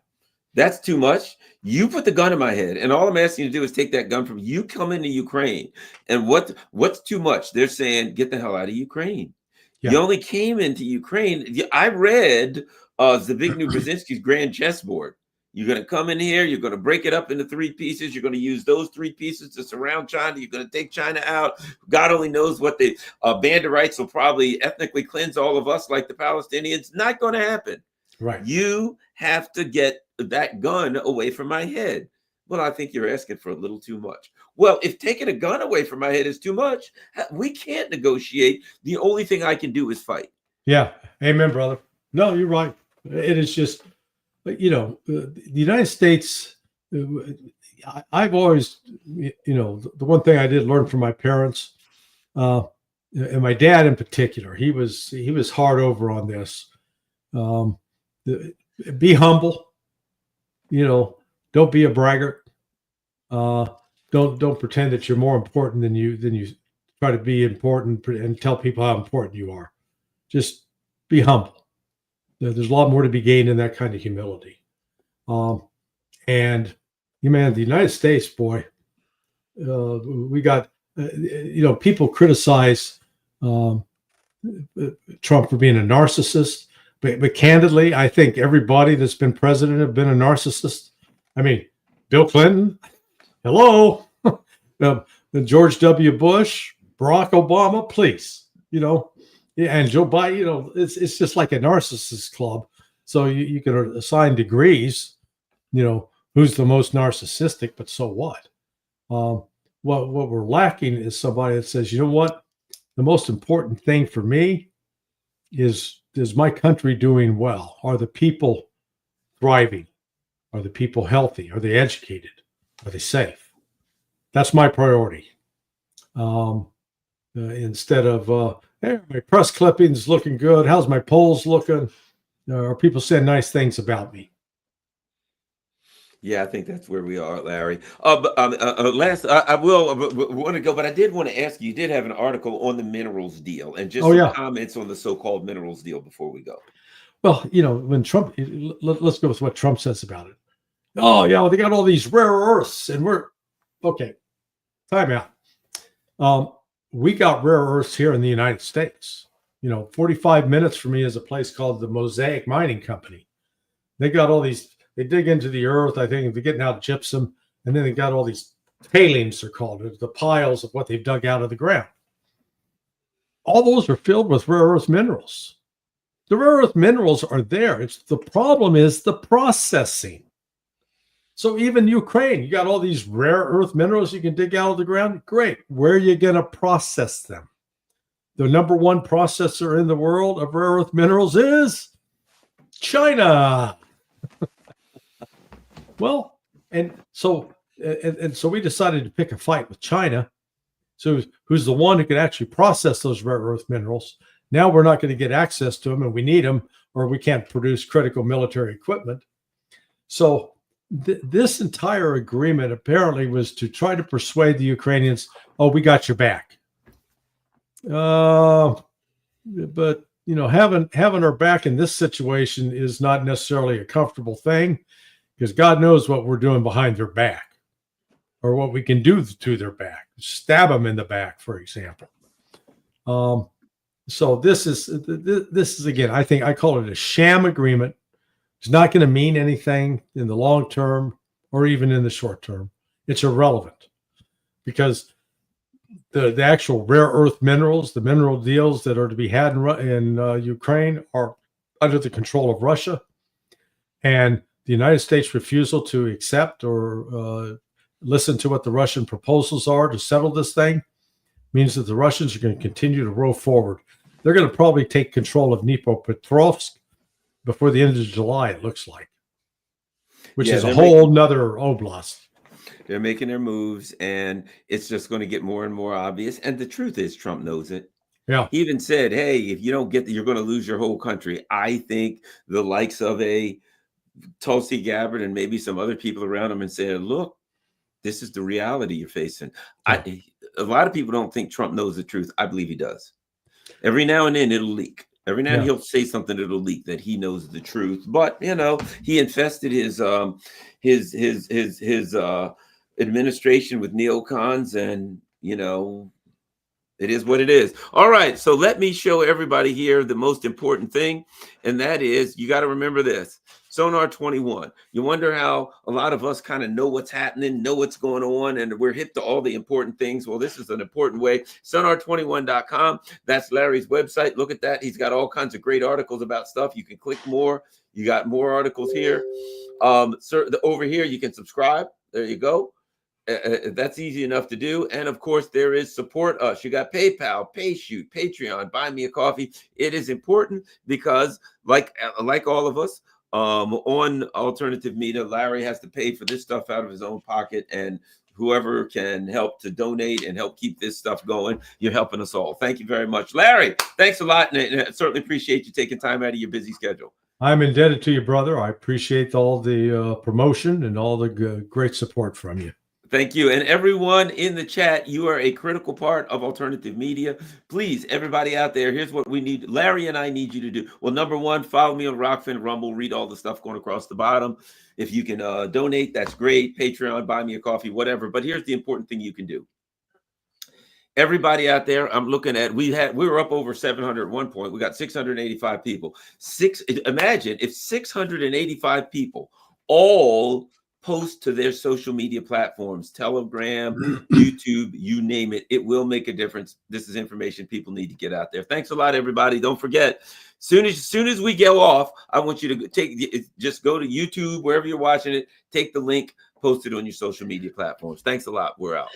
That's too much. You put the gun in my head, and all I'm asking you to do is take that gun from you. Come into Ukraine, and what's too much? They're saying, get the hell out of Ukraine. Yeah. You only came into Ukraine. I read Zbigniew Brzezinski's grand chessboard. You're going to come in here. You're going to break it up into 3 pieces. You're going to use those 3 pieces to surround China. You're going to take China out. God only knows what the Banderites will probably ethnically cleanse all of us like the Palestinians. Not going to happen. Right. You have to get that gun away from my head. Well, I think you're asking for a little too much. Well, if taking a gun away from my head is too much, we can't negotiate. The only thing I can do is fight. Yeah. Amen, brother. No, you're right. It is just, the United States, I've always, the one thing I did learn from my parents, and my dad in particular, he was hard over on this. Be humble, don't be a braggart. Don't pretend that you're more important than you try to be important and tell people how important you are. Just be humble. There's a lot more to be gained in that kind of humility. And the United States, boy, we got, people criticize Trump for being a narcissist. But candidly, I think everybody that's been president have been a narcissist. I mean, Bill Clinton, hello, George W. Bush, Barack Obama, please. Yeah, and Joe Biden, it's just like a narcissist club. So you can assign degrees, who's the most narcissistic, but so what? Um, what we're lacking is somebody that says, you know what, the most important thing for me is my country doing well? Are the people thriving? Are the people healthy? Are they educated? Are they safe? That's my priority. Instead of, hey, my press clippings looking good. How's my polls looking? Are people saying nice things about me? Yeah, I think that's where we are, Larry. Last, I will want to go, but I did want to ask you. You did have an article on the minerals deal, and just Oh, some yeah. comments on the so-called minerals deal before we go. Well, when Trump, let's go with what Trump says about it. Oh, yeah, well, they got all these rare earths, and we're okay. Time out. We got rare earths here in the United States. 45 minutes from me is a place called the Mosaic Mining Company. They got all these, they dig into the earth, I think they're getting out gypsum, and then they got all these tailings, they're called, the piles of what they've dug out of the ground. All those are filled with rare earth minerals. The rare earth minerals are there. The problem is the processing. So even Ukraine, you got all these rare earth minerals you can dig out of the ground. Great. Where are you going to process them? The number one processor in the world of rare earth minerals is China. Well, and so we decided to pick a fight with China. So who's the one who can actually process those rare earth minerals? Now we're not going to get access to them, and we need them, or we can't produce critical military equipment. So this entire agreement apparently was to try to persuade the Ukrainians, oh, we got your back. But having our back in this situation is not necessarily a comfortable thing, because God knows what we're doing behind their back, or what we can do to their back. Stab them in the back, for example. So this is again, I think I call it a sham agreement. It's not going to mean anything in the long term or even in the short term. It's irrelevant, because the actual rare earth minerals, the mineral deals that are to be had in Ukraine, are under the control of Russia. And the United States' refusal to accept or listen to what the Russian proposals are to settle this thing means that the Russians are going to continue to roll forward. They're going to probably take control of Dnipropetrovsk before the end of July, it looks like, which is a whole nother oblast. They're making their moves, and it's just going to get more and more obvious. And the truth is, Trump knows it. Yeah. He even said, hey, if you don't get you're going to lose your whole country. I think the likes of a Tulsi Gabbard and maybe some other people around him and said, look, this is the reality you're facing. Yeah. A lot of people don't think Trump knows the truth. I believe he does. Every now and then it'll leak. Every now and then he'll say something that'll leak that he knows the truth. But he infested his administration with neocons, and it is what it is. All right, so let me show everybody here the most important thing, and that is, you got to remember this. Sonar 21. You wonder how a lot of us kind of know what's happening, know what's going on, and we're hip to all the important things. Well, this is an important way. Sonar21.com. That's Larry's website. Look at that. He's got all kinds of great articles about stuff. You can click more. You got more articles here. Over here, you can subscribe. There you go. That's easy enough to do. And of course, there is support us. You got PayPal, PayShoot, Patreon, Buy Me a Coffee. It is important because, like all of us, on alternative media, Larry has to pay for this stuff out of his own pocket, and whoever can help to donate and help keep this stuff going, you're helping us all. Thank you very much, Larry. Thanks a lot, and I certainly appreciate you taking time out of your busy schedule. I'm indebted to you, brother. I appreciate all the promotion and all the great support from you. Thank you. And everyone in the chat, you are a critical part of alternative media. Please, everybody out there, here's what we need. Larry and I need you to do. Well, number one, follow me on Rockfin, Rumble, read all the stuff going across the bottom. If you can donate, that's great. Patreon, Buy Me a Coffee, whatever. But here's the important thing you can do. Everybody out there, I'm looking at, we were up over 700 at one point. We got 685 people. Imagine if 685 people all post to their social media platforms, Telegram, YouTube, you name it. It will make a difference. This is information people need to get out there. Thanks a lot, everybody. Don't forget, soon as we go off, I want you to just go to YouTube, wherever you're watching it, take the link, post it on your social media platforms. Thanks a lot. We're out.